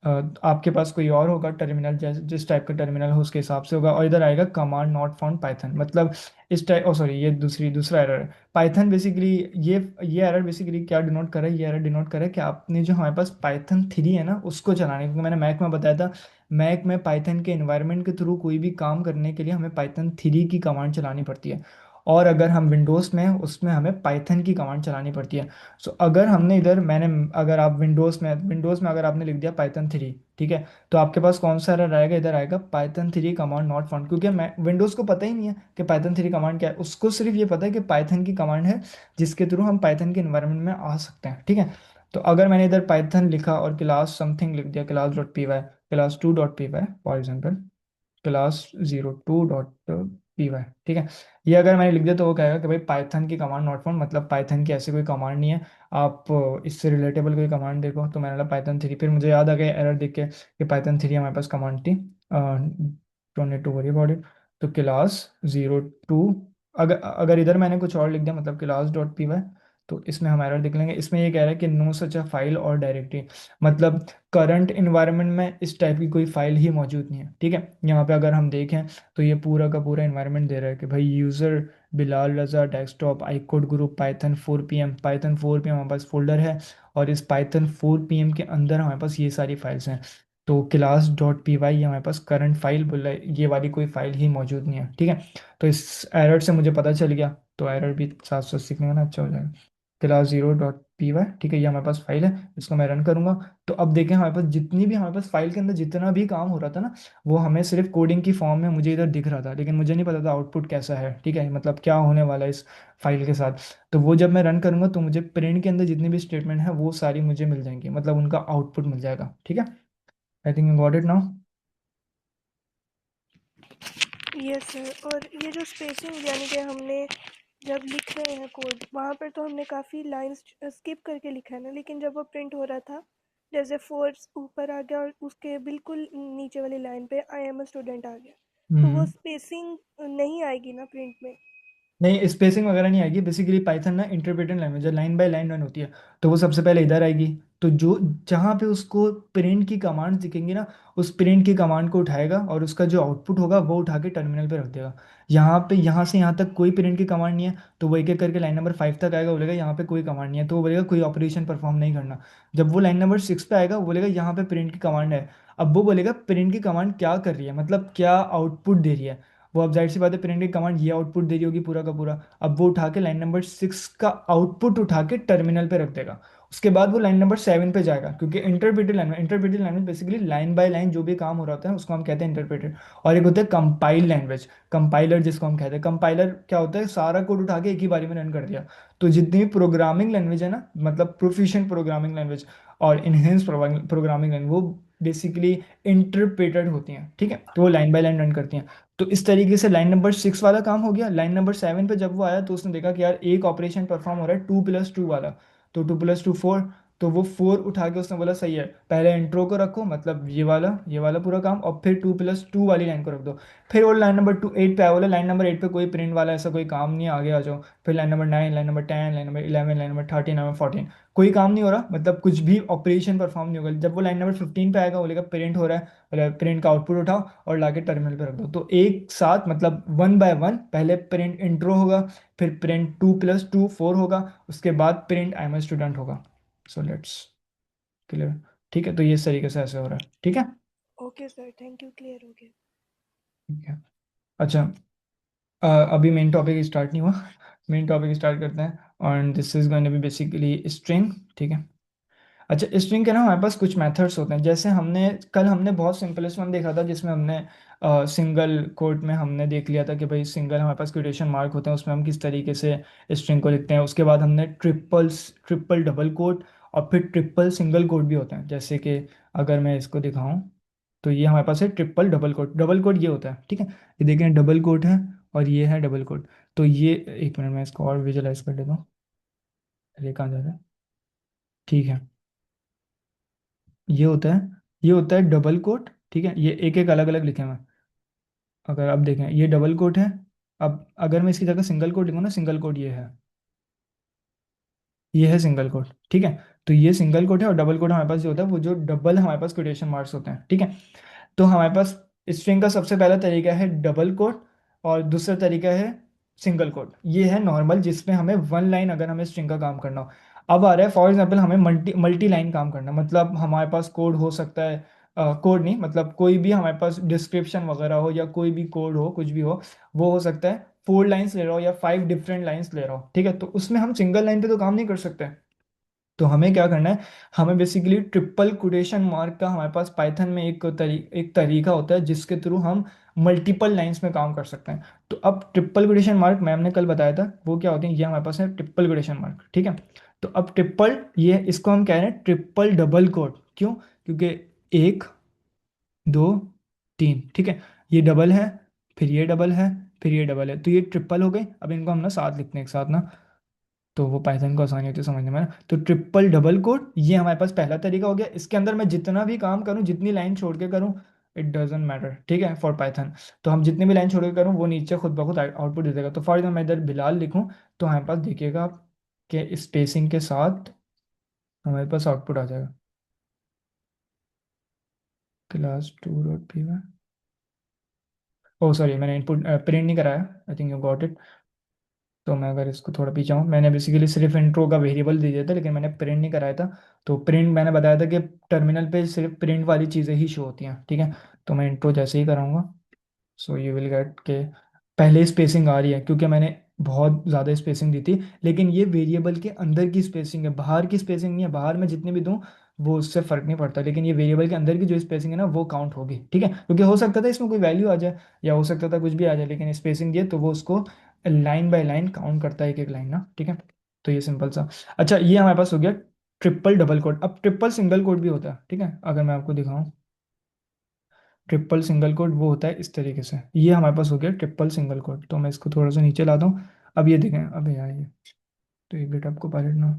आपके पास कोई और होगा टर्मिनल, जैसे जिस टाइप का टर्मिनल हो उसके हिसाब से होगा, और इधर आएगा कमांड नॉट फाउंड पाइथन, मतलब इस टाइप, ओ सॉरी ये दूसरा एरर है। पाइथन बेसिकली, ये एरर बेसिकली क्या डिनोट कर रहा है, ये एरर डिनोट कर रहा है कि आपने जो हमारे पास पाइथन 3 है ना उसको चलाने, क्योंकि मैंने मैक में बताया था, मैक में पाइथन के इन्वायरमेंट के थ्रू कोई भी काम करने के लिए हमें पाइथन 3 की कमांड चलानी पड़ती है। और अगर हम विंडोज़ में हैं उसमें हमें पाइथन की कमांड चलानी पड़ती है। सो अगर हमने इधर मैंने, अगर आप विंडोज़ में अगर आपने लिख दिया पाइथन 3, ठीक है, तो आपके पास कौन सा एरर आएगा, इधर आएगा पाइथन 3 कमांड नॉट फाउंड, क्योंकि मैं विंडोज़ को पता ही नहीं है कि पाइथन 3 कमांड क्या है, उसको सिर्फ ये पता है कि पाइथन की कमांड है जिसके थ्रू हम पाइथन के इन्वायरमेंट में आ सकते हैं, ठीक है। तो अगर मैंने इधर पाइथन लिखा और क्लास समथिंग लिख दिया, class dot P Y, class 2 dot P Y for example, class 02 dot P Y, ठीक है, ये अगर मैंने लिख दिया तो वो कहेगा कि भाई पाइथन की कमांड नॉट फाउंड, मतलब पाइथन की ऐसी कोई कमांड नहीं है, आप इससे रिलेटेबल कोई कमांड देखो। तो मैंने बोला पाइथन 3, फिर मुझे याद आ गया एरर देख के कि पाइथन 3 हमारे पास कमांड थी, don't need to worry about it. तो क्लास 02, अगर अगर इधर मैंने कुछ और लिख दिया मतलब क्लास डॉट पी वाई, तो इसमें हम एरर देख लेंगे। इसमें ये कह रहा है कि नो सच अ फाइल और डायरेक्टरी, मतलब करंट इन्वायरमेंट में इस टाइप की कोई फाइल ही मौजूद नहीं है, ठीक है। यहाँ पे अगर हम देखें तो ये पूरा का पूरा इन्वायरमेंट दे रहा है कि भाई user Bilal Raza desktop I code group Python 4 P M हमारे पास फोल्डर है, और इस पाइथन 4 पी एम के अंदर हमारे पास ये सारी फाइल्स हैं। तो क्लास डॉट पी वाई हमारे पास करंट फाइल बोल रहा है, ये वाली कोई फाइल ही मौजूद नहीं है, ठीक है। तो इस एरर से मुझे पता चल गया, तो एरर भी साथ साथ सीखने में ना अच्छा हो जाएगा। क्लास 0 डॉट पी वाई, ठीक है, ये हमारे पास फाइल है, इसको मैं रन करूंगा। तो अब देखें हमारे पास जितनी भी हमारे पास फाइल के अंदर जितना भी काम हो रहा था ना, वो हमें सिर्फ कोडिंग की फॉर्म में मुझे इधर दिख रहा था, लेकिन मुझे नहीं पता था आउटपुट कैसा है, ठीक है, मतलब क्या होने वाला है इस फाइल के साथ। तो वो जब मैं रन करूंगा तो मुझे प्रिंट के अंदर जितनी भी स्टेटमेंट है वो सारी मुझे मिल जाएंगी, मतलब उनका आउटपुट मिल जाएगा, ठीक है। I think you got it now. Yes sir. और ये जो स्पेसिंग यानी कि हमने जब लिख रहे हैं कोड वहाँ पर तो हमने काफ़ी लाइंस स्किप करके लिखा है ना, लेकिन जब वो प्रिंट हो रहा था जैसे फोर्स ऊपर आ गया और उसके बिल्कुल नीचे वाली लाइन पे आई एम अ स्टूडेंट आ गया, तो वो हम्म। स्पेसिंग नहीं आएगी ना प्रिंट में। नहीं, स्पेसिंग वगैरह नहीं आएगी, बेसिकली पाइथन ना इंटरप्रेटेड लैंग्वेज है, लाइन बाय लाइन रन होती है। तो वो सबसे पहले इधर आएगी, तो जो जहाँ पे उसको प्रिंट की कमांड दिखेंगी ना, उस प्रिंट की कमांड को उठाएगा और उसका जो आउटपुट होगा वो उठा के टर्मिनल पे रख देगा। यहाँ पे यहाँ से यहाँ तक कोई प्रिंट की कमांड नहीं है, तो वो एक एक करके लाइन नंबर 5 तक आएगा, बोलेगा यहाँ पे कोई कमांड नहीं है, तो वो बोलेगा कोई ऑपरेशन परफॉर्म नहीं करना। जब वो लाइन नंबर 6 पे आएगा वो बोलेगा यहाँ पे प्रिंट की कमांड है। अब वो बोलेगा प्रिंट की कमांड क्या कर रही है, मतलब क्या आउटपुट दे रही है। वो अब जाहिर सी बात है प्रिंट की कमांड ये आउटपुट दे रही होगी पूरा का पूरा। अब वो उठा के लाइन नंबर 6 का आउटपुट उठा के टर्मिनल पे रख देगा। उसके बाद वो लाइन नंबर 7 पे जाएगा, क्योंकि interpreted language basically line by line जो भी काम हो रहा है उसको हम कहते हैं इंटरप्रेटेड। और एक होता है कंपाइल लैंग्वेज, कंपाइलर जिसको हम कहते हैं। कंपाइलर क्या होता है, सारा कोड उठा के एक ही बारी में रन कर दिया। तो जितनी भी प्रोग्रामिंग लैंग्वेज है ना, मतलब प्रोफिशिएंट प्रोग्रामिंग लैंग्वेज और इनहेंस प्रोग्रामिंग लैंग्वेज, वो बेसिकली इंटरप्रेटेड होती हैं, ठीक है, तो वो लाइन बाय लाइन रन करती हैं। तो इस तरीके से लाइन नंबर 6 वाला काम हो गया। लाइन नंबर 7 पे जब वो आया तो उसने देखा कि यार एक ऑपरेशन परफॉर्म हो रहा है 2+2 वाला, तो 2+2 4, तो वो 4 उठा के उसने बोला सही है, पहले इंट्रो को रखो, मतलब ये वाला पूरा काम, और फिर 2+2 वाली लाइन को रख दो। फिर वो लाइन नंबर 8 पे आया, बोला लाइन नंबर 8 पे कोई प्रिंट वाला ऐसा कोई काम नहीं है, आगे आ जाओ। फिर line number 9, line number 10, line number 11, line number 13, line number 14, कोई काम नहीं हो रहा, मतलब कुछ भी ऑपरेशन परफॉर्म नहीं होगा। जब वो लाइन नंबर 15 पे आएगा बोलेगा प्रिंट हो रहा है, बोले प्रिंट का आउटपुट उठाओ और लाके टर्मिनल पे रख दो। तो एक साथ मतलब वन बाय वन, पहले प्रिंट इंट्रो होगा, फिर प्रिंट 2+2 4 होगा, उसके बाद print I am a student होगा। सो लेट्स क्लियर, ठीक है, तो ये इस तरीके से ऐसे हो रहा है, ठीक है। Okay sir, thank you, clear हो गया। ठीक है। अच्छा, अभी मेन टॉपिक स्टार्ट नहीं हुआ। मेन टॉपिक स्टार्ट करते हैं, और this is going to be basically string, ठीक है। अच्छा, स्ट्रिंग के ना हमारे पास कुछ मेथड्स होते हैं, जैसे हमने बहुत सिंपलेस्ट वन देखा था जिसमें हमने सिंगल कोट में हमने देख लिया था कि भाई सिंगल हमारे पास क्वेटेशन मार्क होते हैं, उसमें हम किस तरीके से स्ट्रिंग को लिखते हैं। उसके बाद हमने ट्रिपल डबल कोट और फिर ट्रिपल सिंगल कोट भी होते हैं, जैसे कि अगर मैं इसको दिखाऊं तो ये हमारे पास है triple double quote. Double quote ये होता है, ठीक है, ये देखें डबल कोट है और ये है डबल कोट। तो ये, एक मिनट में इसको और विजुलाइज कर देता हूँ। अरे कहाँ जा रहा है, ठीक है, ये होता है ये होता है डबल कोट, ठीक है, ये एक एक अलग अलग लिखे हुए हैं। अगर आप देखें ये डबल कोट है। अब अगर मैं इसकी जगह सिंगल कोट लिखूँ ना, सिंगल कोट ये है, ये है सिंगल कोट, ठीक है। तो ये सिंगल कोट है, और डबल कोट हमारे पास जो होता है वो जो डबल हमारे पास कोटेशन मार्क्स होते हैं, ठीक है। तो हमारे पास स्ट्रिंग का सबसे पहला तरीका है डबल कोट, और दूसरा तरीका है सिंगल कोट। ये है नॉर्मल, जिसमें हमें वन लाइन अगर हमें स्ट्रिंग का काम करना हो। अब आ रहा है फॉर एग्जांपल हमें मल्टी मल्टी लाइन काम करना, मतलब हमारे पास कोड हो सकता है, कोड नहीं मतलब कोई भी हमारे पास डिस्क्रिप्शन वगैरह हो, या कोई भी कोड हो, कुछ भी हो, वो हो सकता है 4 लाइन्स ले रहा हो या 5 डिफरेंट लाइन्स ले रहा हो, ठीक है। तो उसमें हम सिंगल लाइन पे तो काम नहीं कर सकते। तो हमें क्या करना है, हमें बेसिकली ट्रिपल कोटेशन मार्क का हमारे पास पाइथन में एक तरीका होता है जिसके थ्रू हम मल्टीपल लाइंस में काम कर सकते हैं। तो अब ट्रिपल कोटेशन मार्क मैम ने कल बताया था वो क्या होते हैं, ये हमारे पास है ट्रिपल कोटेशन मार्क, ठीक है। तो अब ट्रिपल, ये इसको हम कह रहे हैं ट्रिपल डबल कोट, क्यों? क्योंकि एक, दो, तीन, ठीक है, ये डबल है, फिर ये डबल है, फिर ये डबल है, तो ये ट्रिपल हो गई। अब इनको हम ना साथ लिखते हैं एक साथ ना, तो वो पाइथन को आसानी होती है समझने में ना। तो ट्रिपल डबल कोड ये हमारे पास पहला तरीका हो गया। इसके अंदर मैं जितना भी काम करूं, जितनी लाइन छोड़ के करूं, इट डजेंट मैटर, ठीक है, फॉर पाइथन। तो हम जितनी भी लाइन छोड़ के करूं वो नीचे खुद ब खुद आउटपुट दे देगा। तो फॉर एग्जाम्पल मैं इधर बिलाल लिखूं, तो हमारे पास देखिएगा आप कि स्पेसिंग के साथ हमारे पास आउटपुट आ जाएगा, क्लास 2 .py। ओ सॉरी, मैंने इनपुट प्रिंट नहीं कराया, I think you got it. तो मैं अगर इसको थोड़ा पीछे आऊँ, मैंने बेसिकली सिर्फ इंट्रो का वेरिएबल दे दिया था, लेकिन मैंने प्रिंट नहीं कराया था। तो प्रिंट मैंने बताया था कि टर्मिनल पे सिर्फ प्रिंट वाली चीज़ें ही शो होती हैं, ठीक है। तो मैं इंट्रो जैसे ही कराऊंगा, सो यू विल गेट के पहले स्पेसिंग आ रही है, क्योंकि मैंने बहुत ज़्यादा स्पेसिंग दी थी। लेकिन ये वेरिएबल के अंदर की स्पेसिंग है, बाहर की स्पेसिंग नहीं है। बाहर में जितनी भी दूँ वो उससे फ़र्क नहीं पड़ता, लेकिन ये वेरिएबल के अंदर की जो स्पेसिंग है ना वो काउंट होगी, ठीक है। क्योंकि हो सकता था इसमें कोई वैल्यू आ जाए, या हो सकता था कुछ भी आ जाए, लेकिन स्पेसिंग दिए तो वो उसको लाइन बाय लाइन काउंट करता है, एक एक लाइन ना, ठीक है। तो ये सिंपल सा। अच्छा, ये हमारे पास हो गया ट्रिपल डबल कोड। अब ट्रिपल सिंगल कोड भी होता है, ठीक है, अगर मैं आपको दिखाऊं। ट्रिपल सिंगल कोड वो होता है इस तरीके से, ये हमारे पास हो गया ट्रिपल सिंगल कोड। तो मैं इसको थोड़ा सा नीचे लाता हूँ। अब ये देखें, अब यार ये, तो ये गिटहब को पायलट ना,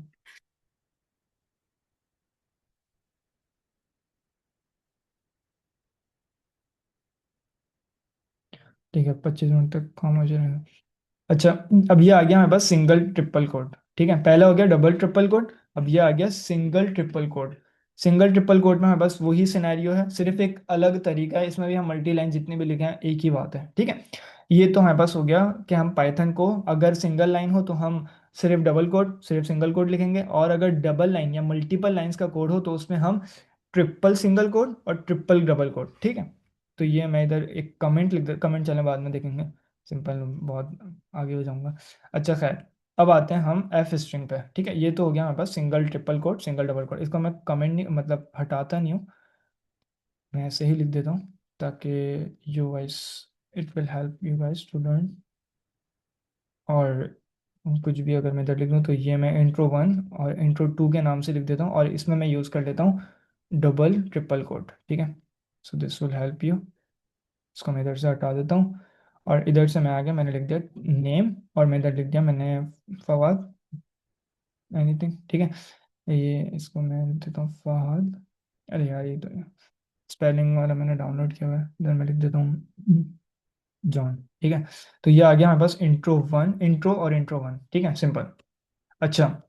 ठीक है, 25 मिनट तक काम हो जाएगा। अच्छा, अब ये आ गया हमारे पास सिंगल ट्रिपल कोड, ठीक है। पहला हो गया डबल ट्रिपल कोड, अब ये आ गया single triple code. Single triple code में हमारे पास वही सिनेरियो है, सिर्फ एक अलग तरीका है। इसमें भी हम मल्टी लाइन जितनी भी लिखे हैं एक ही बात है, ठीक है। ये तो हमारे पास हो गया कि हम पाइथन को अगर सिंगल लाइन हो तो हम सिर्फ डबल कोड, सिर्फ सिंगल कोड लिखेंगे, और अगर डबल लाइन या मल्टीपल लाइंस का कोड हो तो उसमें हम ट्रिपल सिंगल कोड और ट्रिपल डबल कोड, ठीक है। तो ये मैं इधर एक कमेंट लिख दे, कमेंट चलें बाद में देखेंगे, सिंपल बहुत आगे हो जाऊंगा। अच्छा खैर, अब आते हैं हम एफ स्ट्रिंग पे, ठीक है। ये तो हो गया हमारे पास single triple code, single double code. इसको मैं कमेंट नहीं मतलब हटाता नहीं हूँ, मैं ऐसे ही लिख देता हूँ, ताकि you guys, it will help you guys to learn. और कुछ भी अगर मैं इधर लिख दूँ तो ये मैं intro 1 और intro 2 के नाम से लिख देता हूँ, और इसमें मैं यूज़ कर लेता हूँ डबल ट्रिपल कोड, ठीक है। So this will help you. इसको मैं इधर से हटा देता हूँ, और इधर से मैं आ गया, मैंने लिख दिया नेम, और मैं इधर लिख दिया मैंने फवाद एनीथिंग, ठीक है। ये इसको मैं लिख देता हूँ फहद। अरे यार, ये तो स्पेलिंग वाला मैंने डाउनलोड किया हुआ है, इधर मैं लिख देता हूँ जॉन, ठीक है। तो ये आ गया हमारे पास intro 1, इंट्रो और intro 1, ठीक है, सिंपल। अच्छा,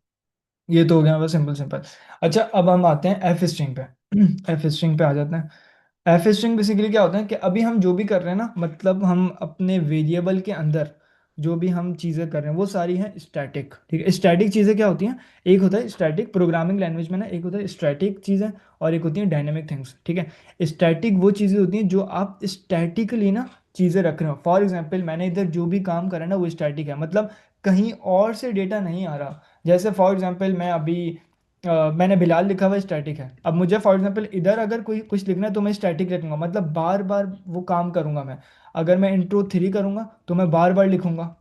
ये तो हो गया बस सिंपल सिंपल। अच्छा, अब हम आते हैं एफ स्ट्रिंग पे। एफ स्ट्रिंग पे आ जाते हैं। एफ स्ट्रिंग बेसिकली क्या होता है कि अभी हम जो भी कर रहे हैं ना, मतलब हम अपने वेरिएबल के अंदर जो भी हम चीज़ें कर रहे हैं वो सारी हैं स्टैटिक, ठीक है। स्टैटिक चीज़ें क्या होती हैं, एक होता है स्टैटिक प्रोग्रामिंग लैंग्वेज में ना, एक होता है स्टैटिक चीज़ें, और एक होती है डायनेमिक थिंग्स, ठीक है। स्टैटिक वो चीज़ें होती हैं जो आप स्टैटिकली ना चीज़ें रख रहे हो। फॉर एग्जाम्पल मैंने इधर जो भी काम करा है ना वो स्टैटिक है, मतलब कहीं और से डेटा नहीं आ रहा। जैसे फॉर एग्जांपल मैं अभी मैंने बिलाल लिखा हुआ स्टैटिक है। अब मुझे फॉर एग्जांपल इधर अगर कोई कुछ लिखना है तो मैं स्टैटिक लिखूंगा, मतलब बार बार वो काम करूंगा मैं। अगर मैं intro 3 करूंगा तो मैं बार बार लिखूंगा।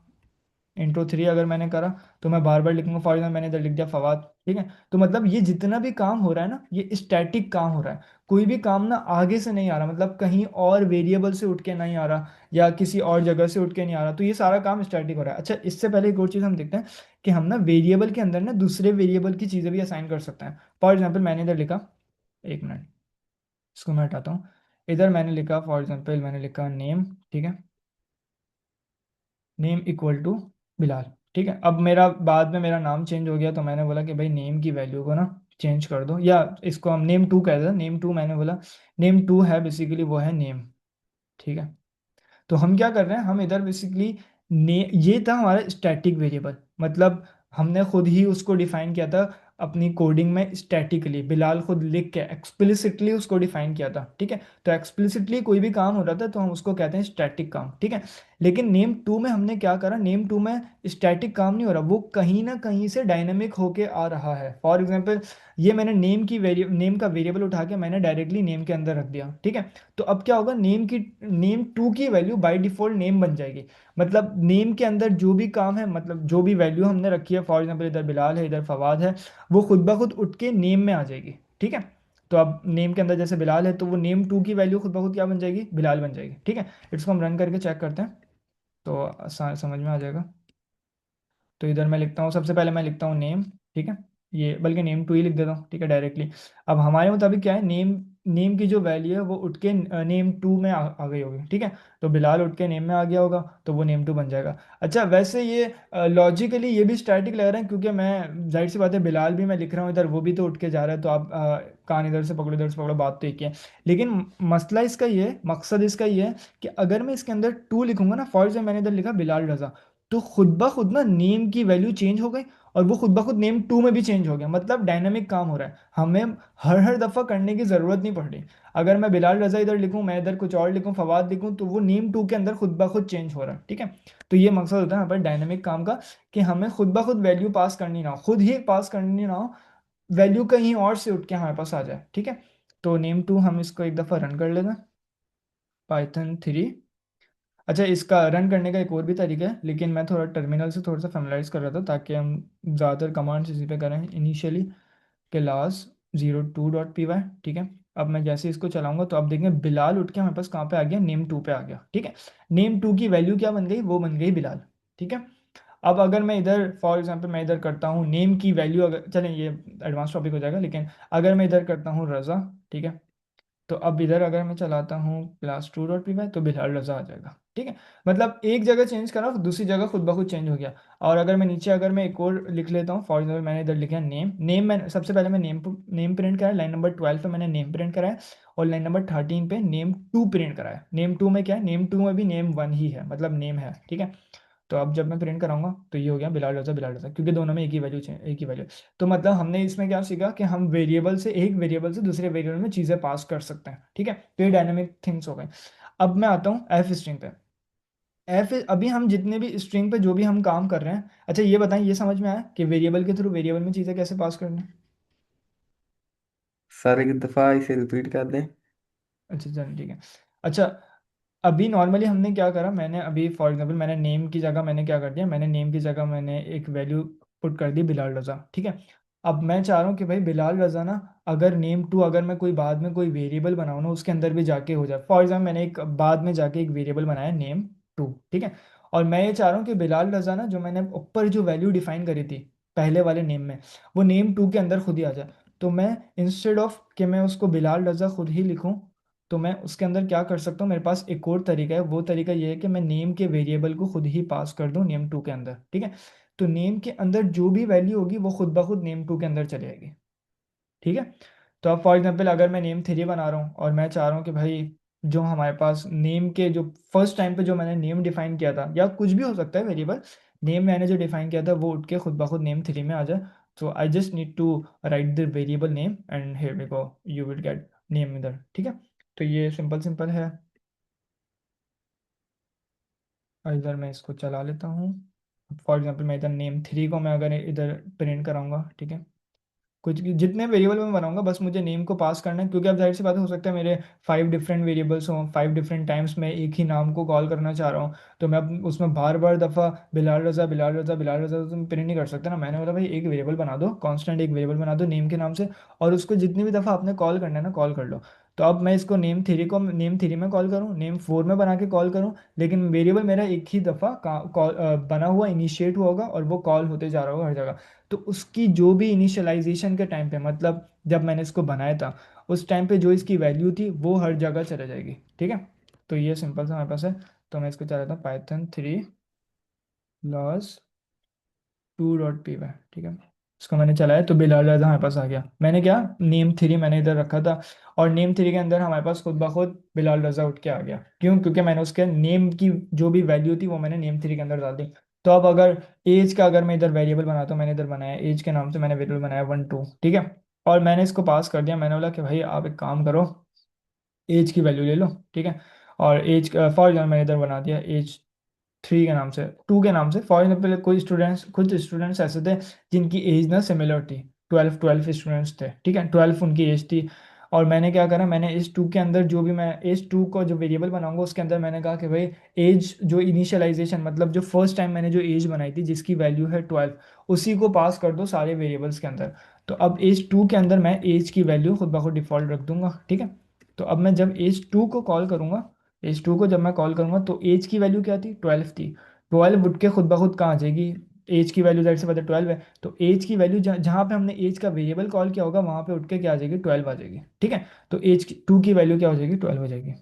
intro 3 अगर मैंने करा तो मैं बार बार लिखूंगा। फॉर एग्जाम्पल मैंने इधर लिख दिया फवाद, ठीक है। तो मतलब ये जितना भी काम हो रहा है ना ये स्टैटिक काम हो रहा है। कोई भी काम ना आगे से नहीं आ रहा, मतलब कहीं और वेरिएबल से उठ के नहीं आ रहा, या किसी और जगह से उठ के नहीं आ रहा। तो ये सारा काम स्टैटिक हो रहा है। अच्छा, इससे पहले एक और चीज़ हम देखते हैं कि हम ना वेरिएबल के अंदर ना दूसरे वेरिएबल की चीज़ें भी असाइन कर सकते हैं। फॉर एग्जाम्पल मैंने इधर लिखा, एक मिनट, इसको मैं हटाता हूँ। इधर मैंने लिखा फॉर एग्जाम्पल मैंने लिखा नेम, ठीक है, नेम इक्वल टू बिलाल, ठीक है, अब मेरा बाद में मेरा नाम चेंज हो गया, तो मैंने बोला कि भाई नेम की वैल्यू को ना चेंज कर दो, या इसको हम नेम टू कह दें, नेम टू मैंने बोला, नेम टू है बेसिकली वो है नेम। ठीक है, तो हम क्या कर रहे हैं, हम इधर बेसिकली ने ये था हमारा स्टैटिक वेरिएबल, मतलब हमने खुद ही उसको डिफाइन किया था अपनी कोडिंग में स्टैटिकली, बिलाल खुद लिख के एक्सप्लिसिटली उसको डिफाइन किया था। ठीक है, तो एक्सप्लिसिटली कोई भी काम हो रहा था तो हम उसको कहते हैं स्टैटिक काम। ठीक है, लेकिन नेम टू में हमने क्या करा, नेम टू में स्टैटिक काम नहीं हो रहा, वो कहीं ना कहीं से डायनेमिक होके आ रहा है। फॉर एग्जाम्पल, ये मैंने नेम का वेरिएबल उठा के मैंने डायरेक्टली नेम के अंदर रख दिया। ठीक है, तो अब क्या होगा, नेम टू की वैल्यू बाय डिफॉल्ट नेम बन जाएगी। मतलब नेम के अंदर जो भी काम है, मतलब जो भी वैल्यू हमने रखी है, फॉर एग्जांपल इधर बिलाल है, इधर फवाद है, वो खुद ब खुद उठ के नेम में आ जाएगी। ठीक है, तो अब नेम के अंदर जैसे बिलाल है, तो वो नेम टू की वैल्यू खुद ब खुद क्या बन जाएगी, बिलाल बन जाएगी। ठीक है, इसको हम रन करके चेक करते हैं तो समझ में आ जाएगा। तो इधर मैं लिखता हूँ, सबसे पहले मैं लिखता हूँ नेम। ठीक है, ये बल्कि नेम टू ही लिख देता हूँ। ठीक है, डायरेक्टली अब हमारे मुताबिक क्या है, नेम नेम की जो वैल्यू है वो उठ के नेम टू में आ गई होगी। ठीक है, तो बिलाल उठ के नेम में आ गया होगा, तो वो नेम टू बन जाएगा। अच्छा, वैसे ये लॉजिकली ये भी स्टैटिक लग रहा है, क्योंकि मैं जाहिर सी बात है बिलाल भी मैं लिख रहा हूँ इधर, वो भी तो उठ के जा रहा है, तो आप कान इधर से पकड़ो इधर से पकड़ो, बात तो एक ही है। लेकिन मसला इसका ये है, मकसद इसका ये है कि अगर मैं इसके अंदर टू लिखूंगा ना, फॉर एग्जाम्पल मैंने इधर लिखा बिलाल रजा, तो खुद ब खुद ना नेम की वैल्यू चेंज हो गई, और वो खुद ब खुद नेम टू में भी चेंज हो गया। मतलब डायनामिक काम हो रहा है, हमें हर हर दफ़ा करने की ज़रूरत नहीं पड़ रही। अगर मैं बिलाल रज़ा इधर लिखूं, मैं इधर कुछ और लिखूं, फवाद लिखूं, तो वो नेम टू के अंदर खुद ब खुद चेंज हो रहा है। ठीक है, तो ये मकसद होता है यहाँ पर डायनामिक काम का, कि हमें खुद ब खुद वैल्यू पास करनी ना हो, खुद ही पास करनी ना हो, वैल्यू कहीं और से उठ के हमारे पास आ जाए। ठीक है, तो नेम टू हम इसको एक दफ़ा रन कर लेना, पाइथन थ्री। अच्छा, इसका रन करने का एक और भी तरीका है, लेकिन मैं थोड़ा टर्मिनल से थोड़ा सा फेमिलाइज कर रहा था ताकि हम ज़्यादातर कमांड्स इसी पे करें। Initially class 02.py। ठीक है, अब मैं जैसे इसको चलाऊंगा तो अब देखेंगे बिलाल उठ के हमारे पास कहाँ पे आ गया, नेम टू पे आ गया। ठीक है, नेम टू की वैल्यू क्या बन गई, वो बन गई बिलाल। ठीक है, अब अगर मैं इधर फॉर एग्जांपल मैं इधर करता हूँ नेम की वैल्यू, अगर चलें ये एडवांस टॉपिक हो जाएगा, लेकिन अगर मैं इधर करता हूँ रज़ा, ठीक है, तो अब इधर अगर मैं चलाता हूँ class2.py तो बिलाल रजा आ जाएगा। ठीक है, मतलब एक जगह चेंज करा दूसरी जगह खुद ब खुद चेंज हो गया। और अगर मैं नीचे अगर मैं एक और लिख लेता हूँ, फॉर एग्जाम्पल मैंने इधर लिखा नेम, मैं सबसे पहले मैं नेम प्रिंट कराया, लाइन नंबर 12 पे मैंने नेम प्रिंट कराया, और लाइन नंबर 13 पे नेम टू प्रिंट कराया। नेम टू में क्या है, नेम टू में भी नेम वन ही है, मतलब नेम है। ठीक है, तो अब जब मैं प्रिंट कराऊंगा तो ये हो गया बिलाल रजा, बिलाल रजा, क्योंकि दोनों में एक ही वैल्यू। तो मतलब हमने इसमें क्या सीखा कि हम एक वेरिएबल से दूसरे वेरिएबल में चीज़ें पास कर सकते हैं। ठीक है, तो ये डायनेमिक थिंग्स हो गए। अब मैं आता हूँ एफ स्ट्रिंग पे। एफ अभी हम जितने भी स्ट्रिंग पे जो भी हम काम कर रहे हैं, अच्छा ये बताएं, ये समझ में आया कि वेरिएबल के थ्रू वेरिएबल में चीज़ें कैसे पास करनी है? सर एक दफ़ा इसे रिपीट कर दें। अच्छा चल ठीक है। अच्छा, अभी नॉर्मली हमने क्या करा, मैंने अभी फॉर एग्जांपल मैंने नेम की जगह मैंने क्या कर दिया, मैंने नेम की जगह मैंने एक वैल्यू पुट कर दी बिलाल रज़ा। ठीक है, अब मैं चाह रहा हूँ कि भाई बिलाल रज़ा ना, अगर नेम टू अगर मैं कोई बाद में कोई वेरिएबल बनाऊँ ना, उसके अंदर भी जाके हो जाए। फॉर एग्जाम्पल मैंने एक बाद में जाके एक वेरिएबल बनाया नेम टू। ठीक है, और मैं ये चाह रहा हूँ कि बिलाल रज़ा ना, जो मैंने ऊपर जो वैल्यू डिफाइन करी थी पहले वाले नेम में, वो नेम टू के अंदर खुद ही आ जाए। तो मैं इंस्टेड ऑफ कि मैं उसको बिलाल रज़ा खुद ही लिखूँ, तो मैं उसके अंदर क्या कर सकता हूँ, मेरे पास एक और तरीका है। वो तरीका ये है कि मैं नेम के वेरिएबल को खुद ही पास कर दूँ नेम टू के अंदर। ठीक है, तो नेम के अंदर जो भी वैल्यू होगी वो खुद ब खुद नेम टू के अंदर चली जाएगी। ठीक है, तो अब फॉर एग्जांपल अगर मैं नेम थ्री बना रहा हूँ और मैं चाह रहा हूँ कि भाई जो हमारे पास नेम के जो फर्स्ट टाइम पे जो मैंने नेम डिफाइन किया था, या कुछ भी हो सकता है वेरिएबल, नेम मैंने जो डिफाइन किया था वो उठ के खुद ब खुद नेम थ्री में आ जाए। So I just need to write the variable name and here we go, you will get name इधर। ठीक है, तो ये सिंपल सिंपल है। और इधर मैं इसको चला लेता हूँ। फॉर एग्जांपल मैं इधर नेम थ्री को मैं अगर इधर प्रिंट कराऊंगा, ठीक है, कुछ जितने वेरिएबल मैं बनाऊंगा बस मुझे नेम को पास करना है, क्योंकि अब जाहिर सी बात है, हो सकता है मेरे 5 डिफरेंट वेरिएबल्स हों, 5 डिफरेंट टाइम्स मैं एक ही नाम को कॉल करना चाह रहा हूँ, तो मैं अब उसमें बार बार दफ़ा बिलाल रज़ा बिलाल रज़ा बिलाल रज़ा तो प्रिंट नहीं कर सकता ना। मैंने बोला भाई एक वेरिएबल बना दो, कांस्टेंट एक वेरिएबल बना दो नेम के नाम से, और उसको जितनी भी दफ़ा आपने कॉल करना है ना कॉल कर लो। तो अब मैं इसको नेम थ्री में कॉल करूँ, नेम फोर में बना के कॉल करूँ, लेकिन वेरिएबल मेरा एक ही दफ़ा कॉल बना हुआ इनिशिएट हुआ होगा और वो कॉल होते जा रहा होगा हर जगह। तो उसकी जो भी इनिशियलाइजेशन के टाइम पे, मतलब जब मैंने इसको बनाया था उस टाइम पे जो इसकी वैल्यू थी वो हर जगह चले जाएगी। ठीक है, तो ये सिंपल सा हमारे पास है। तो मैं इसको चलाता हूँ पाइथन थ्री लॉस 2.py, ठीक है। इसको मैंने चलाया तो बिलाल रजा हमारे पास आ गया। मैंने क्या, नेम 3 मैंने इधर रखा था, और नेम 3 के अंदर हमारे पास खुद ब खुद बिलाल रजा उठ के आ गया। क्यों? क्योंकि मैंने उसके नेम की जो भी वैल्यू थी वो मैंने नेम 3 के अंदर डाल दी। तो अब अगर एज का, अगर मैं इधर वेरिएबल बनाता हूँ, मैंने इधर बनाया एज के नाम से, मैंने वेरिएबल बनाया 1 2, ठीक है। और मैंने इसको पास कर दिया, मैंने बोला कि भाई आप एक काम करो, एज की वैल्यू ले लो, ठीक है। और एज फॉर एग्जाम्पल मैंने इधर बना दिया एज 3 के नाम से, 2 के नाम से। फॉर एग्जाम्पल कोई स्टूडेंट्स, कुछ स्टूडेंट्स ऐसे थे जिनकी एज ना सिमिलर थी, 12 स्टूडेंट्स थे, ठीक है, 12 उनकी एज थी। और मैंने क्या करा, मैंने एज 2 के अंदर जो भी, मैं एज 2 को जो वेरिएबल बनाऊंगा उसके अंदर मैंने कहा कि भाई एज जो इनिशियलाइजेशन, मतलब जो फर्स्ट टाइम मैंने जो एज बनाई थी जिसकी वैल्यू है 12, उसी को पास कर दो सारे वेरिएबल्स के अंदर। तो अब एज 2 के अंदर मैं एज की वैल्यू खुद ब खुद डिफॉल्ट रख दूंगा, ठीक है। तो अब मैं जब एज 2 को कॉल करूंगा, एज 2 को जब मैं कॉल करूंगा तो एज की वैल्यू क्या थी, 12 थी। 12 उठ के खुद ब खुद कहाँ आ जाएगी, एज की वैल्यू दैट से पता 12 है, तो एज की वैल्यू जहाँ पे हमने एज का वेरिएबल कॉल किया होगा वहाँ पे उठ के क्या आ जाएगी, 12 आ जाएगी, ठीक है। तो एज 2 की वैल्यू क्या हो जाएगी, 12 हो जाएगी,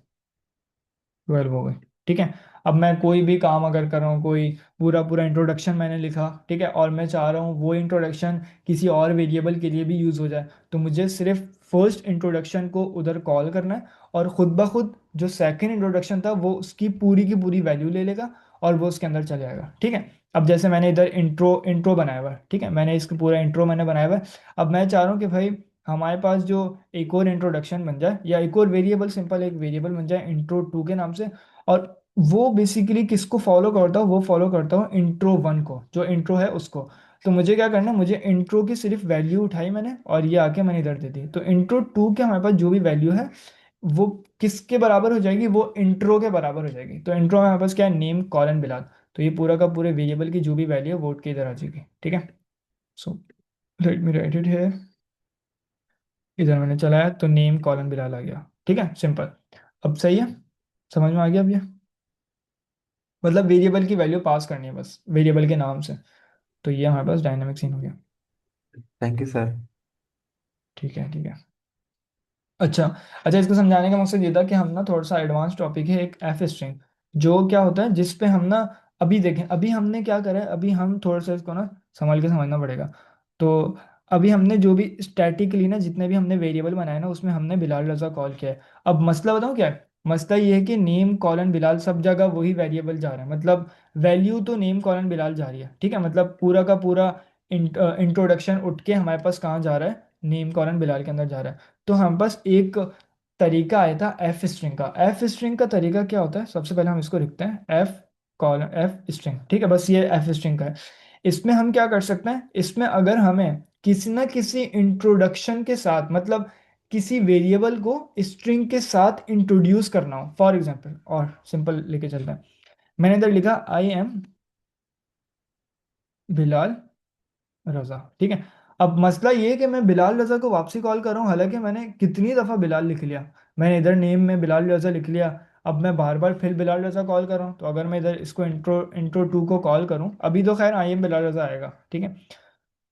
12 हो गई, ठीक है। अब मैं कोई भी काम अगर कर रहा हूँ, कोई पूरा पूरा इंट्रोडक्शन मैंने लिखा, ठीक है, और मैं चाह रहा हूँ वो इंट्रोडक्शन किसी और वेरिएबल के लिए भी यूज़ हो जाए, तो मुझे सिर्फ फर्स्ट इंट्रोडक्शन को उधर कॉल करना है, और खुद ब खुद जो सेकंड इंट्रोडक्शन था वो उसकी पूरी की पूरी वैल्यू ले लेगा और वो उसके अंदर चले जाएगा, ठीक है। अब जैसे मैंने इधर इंट्रो इंट्रो बनाया हुआ है, ठीक है, मैंने इसका पूरा इंट्रो मैंने बनाया हुआ है। अब मैं चाह रहा हूँ कि भाई हमारे पास जो एक और इंट्रोडक्शन बन जाए, या एक और वेरिएबल, सिंपल एक वेरिएबल बन जाए इंट्रो 2 के नाम से, और वो बेसिकली किसको फॉलो करता हूँ, वो फॉलो करता हूँ इंट्रो 1 को, जो इंट्रो है उसको। तो मुझे क्या करना है, मुझे इंट्रो की सिर्फ वैल्यू उठाई मैंने और ये आके मैंने इधर दे दी, तो इंट्रो 2 के हमारे पास जो भी वैल्यू है वो किसके बराबर हो जाएगी, वो इंट्रो के बराबर हो जाएगी। तो इंट्रो में हमारे पास क्या है, नेम कॉलन बिलाल, तो ये पूरा का पूरे वेरिएबल की जो भी वैल्यू है वो उठ के इधर आ जाएगी, ठीक है। So let me right it है, इधर मैंने चलाया तो नेम कॉलन बिलाल आ गया, ठीक है, सिंपल। अब सही है, समझ में आ गया अब ये, मतलब वेरिएबल की वैल्यू पास करनी है बस वेरिएबल के नाम से। तो ये हमारे पास डायनामिक सीन हो गया, थैंक यू सर। ठीक है, ठीक है। अच्छा, अच्छा, इसको समझाने का मकसद ये था कि हम ना थोड़ा सा एडवांस टॉपिक है, एक एफ स्ट्रिंग, जो क्या होता है जिस पे हम ना, अभी देखें, अभी हमने क्या करा है, अभी हम थोड़ा सा इसको ना संभाल के समझना पड़ेगा। तो अभी हमने जो भी स्टैटिकली ना जितने भी हमने वेरिएबल बनाए ना उसमें हमने बिलाल रजा कॉल किया है। अब मसला बताऊँ क्या है, मसला ये है कि नेम कॉलन बिलाल सब जगह वही वेरिएबल जा रहा है, मतलब वैल्यू तो नेम कॉलन बिलाल जा रही है, ठीक है, मतलब पूरा का पूरा इंट्रोडक्शन उठ के हमारे पास कहाँ जा रहा है, नेम कॉलन बिलाल के अंदर जा रहा है। तो हम पास एक तरीका आया था एफ स्ट्रिंग का। एफ स्ट्रिंग का तरीका क्या होता है, सबसे पहले हम इसको लिखते हैं एफ कॉलन एफ स्ट्रिंग, ठीक है, बस ये एफ स्ट्रिंग का है। इसमें हम क्या कर सकते हैं, इसमें अगर हमें किसी ना किसी इंट्रोडक्शन के साथ, मतलब किसी वेरिएबल को स्ट्रिंग के साथ इंट्रोड्यूस करना हो, फॉर एग्जांपल, और सिंपल लेके चलते हैं, मैंने इधर लिखा आई एम बिलाल रजा, ठीक है। अब मसला ये है कि मैं बिलाल रजा को वापसी कॉल कर रहा हूँ, हालांकि मैंने कितनी दफ़ा बिलाल लिख लिया, मैंने इधर नेम में बिलाल रजा लिख लिया, अब मैं बार बार फिर बिलाल रजा कॉल कर रहा हूँ। तो अगर मैं इधर इसको इंट्रो 2 को कॉल करूँ, अभी तो खैर आई एम बिलाल रजा आएगा, ठीक है।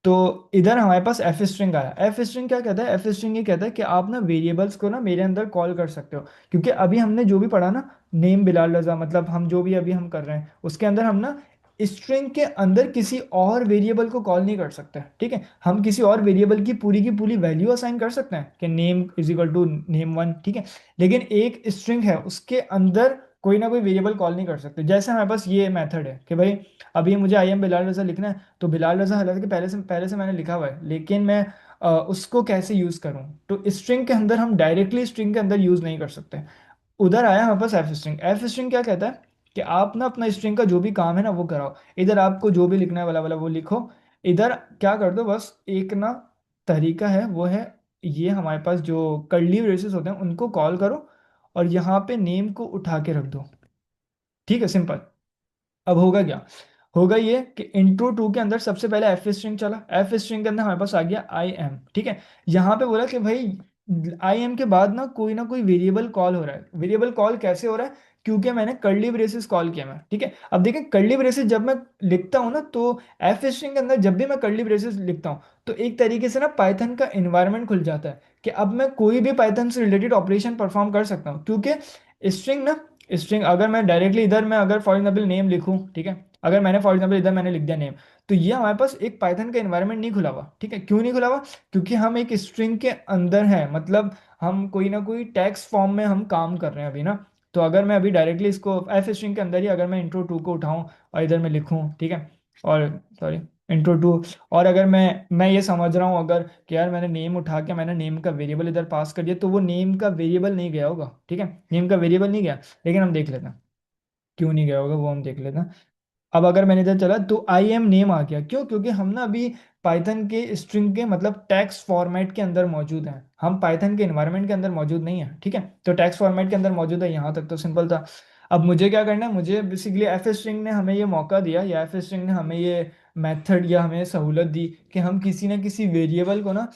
तो इधर हमारे पास एफ स्ट्रिंग आया। एफ स्ट्रिंग क्या कहता है, एफ स्ट्रिंग ये कहता है कि आप ना वेरिएबल्स को ना मेरे अंदर कॉल कर सकते हो, क्योंकि अभी हमने जो भी पढ़ा ना, नेम बिलाल रजा, मतलब हम जो भी अभी हम कर रहे हैं उसके अंदर हम ना स्ट्रिंग के अंदर किसी और वेरिएबल को कॉल नहीं कर सकते, ठीक है। हम किसी और वेरिएबल की पूरी वैल्यू असाइन कर सकते हैं कि name is equal to name 1, ठीक है, लेकिन एक स्ट्रिंग है उसके अंदर कोई ना कोई वेरिएबल कॉल नहीं कर सकते। जैसे हमारे पास ये मेथड है कि भाई अभी मुझे आई एम बिलाल रजा लिखना है, तो बिलाल रजा हालांकि पहले से मैंने लिखा हुआ है, लेकिन मैं उसको कैसे यूज़ करूँ, तो स्ट्रिंग के अंदर हम डायरेक्टली स्ट्रिंग के अंदर यूज़ नहीं कर सकते। उधर आया हमारे पास एफ स्ट्रिंग। एफ स्ट्रिंग क्या कहता है कि आप ना अपना स्ट्रिंग का जो भी काम है ना वो कराओ, इधर आपको जो भी लिखना है वाला वाला वो लिखो, इधर क्या कर दो, बस एक ना तरीका है, वो है ये हमारे पास जो कर्ली ब्रेसेस होते हैं उनको कॉल करो और यहाँ पे नेम को उठा के रख दो, ठीक है, सिंपल। अब होगा क्या, होगा ये कि इंट्रो 2 के अंदर सबसे पहले एफ स्ट्रिंग चला, एफ स्ट्रिंग के अंदर हमारे पास आ गया आई एम, ठीक है। यहाँ पे बोला कि भाई आई एम के बाद ना कोई वेरिएबल कॉल हो रहा है। वेरिएबल कॉल कैसे हो रहा है, क्योंकि मैंने कर्ली ब्रेसेस कॉल किया मैं, ठीक है। अब देखें कर्ली ब्रेसेस जब मैं लिखता हूँ ना, तो एफ स्ट्रिंग के अंदर जब भी मैं कर्ली ब्रेसेस लिखता हूँ तो एक तरीके से ना पाइथन का इन्वायरमेंट खुल जाता है कि अब मैं कोई भी पाइथन से रिलेटेड ऑपरेशन परफॉर्म कर सकता हूँ, क्योंकि स्ट्रिंग ना, स्ट्रिंग अगर मैं डायरेक्टली इधर मैं अगर फॉर एग्जाम्पल नेम लिखूं, ठीक है, अगर मैंने फॉर एग्जाम्पल इधर मैंने लिख दिया नेम, तो ये हमारे पास एक पाइथन का इन्वायरमेंट नहीं खुला हुआ, ठीक है। क्यों नहीं खुला हुआ? क्योंकि हम एक स्ट्रिंग के अंदर हैं, मतलब हम कोई ना कोई टेक्स्ट फॉर्म में हम काम कर रहे हैं अभी ना। तो अगर मैं अभी डायरेक्टली इसको एफ स्ट्रिंग के अंदर ही अगर मैं इंट्रो टू को उठाऊं और इधर मैं लिखूं, ठीक है, और सॉरी इंट्रो टू, और अगर मैं ये समझ रहा हूँ अगर कि यार मैंने नेम उठा के मैंने नेम का वेरिएबल इधर पास कर दिया, तो वो नेम का वेरिएबल नहीं गया होगा, ठीक है, नेम का वेरिएबल नहीं गया। लेकिन हम देख लेते हैं क्यों नहीं गया होगा, वो हम देख लेते हैं। अब अगर मैंने इधर चला तो आई एम नेम आ गया, क्यों? क्योंकि हम ना अभी पाइथन के स्ट्रिंग के मतलब टेक्स्ट फॉर्मेट के अंदर मौजूद हैं, हम पाइथन के इन्वायरमेंट के अंदर मौजूद नहीं है, ठीक है। तो टेक्स्ट फॉर्मेट के अंदर मौजूद है, यहाँ तक तो सिंपल था। अब मुझे क्या करना है, मुझे बेसिकली एफ स्ट्रिंग ने हमें ये मौका दिया, या एफ स्ट्रिंग ने हमें ये मेथड या हमें सहूलत दी कि हम किसी ना किसी वेरिएबल को ना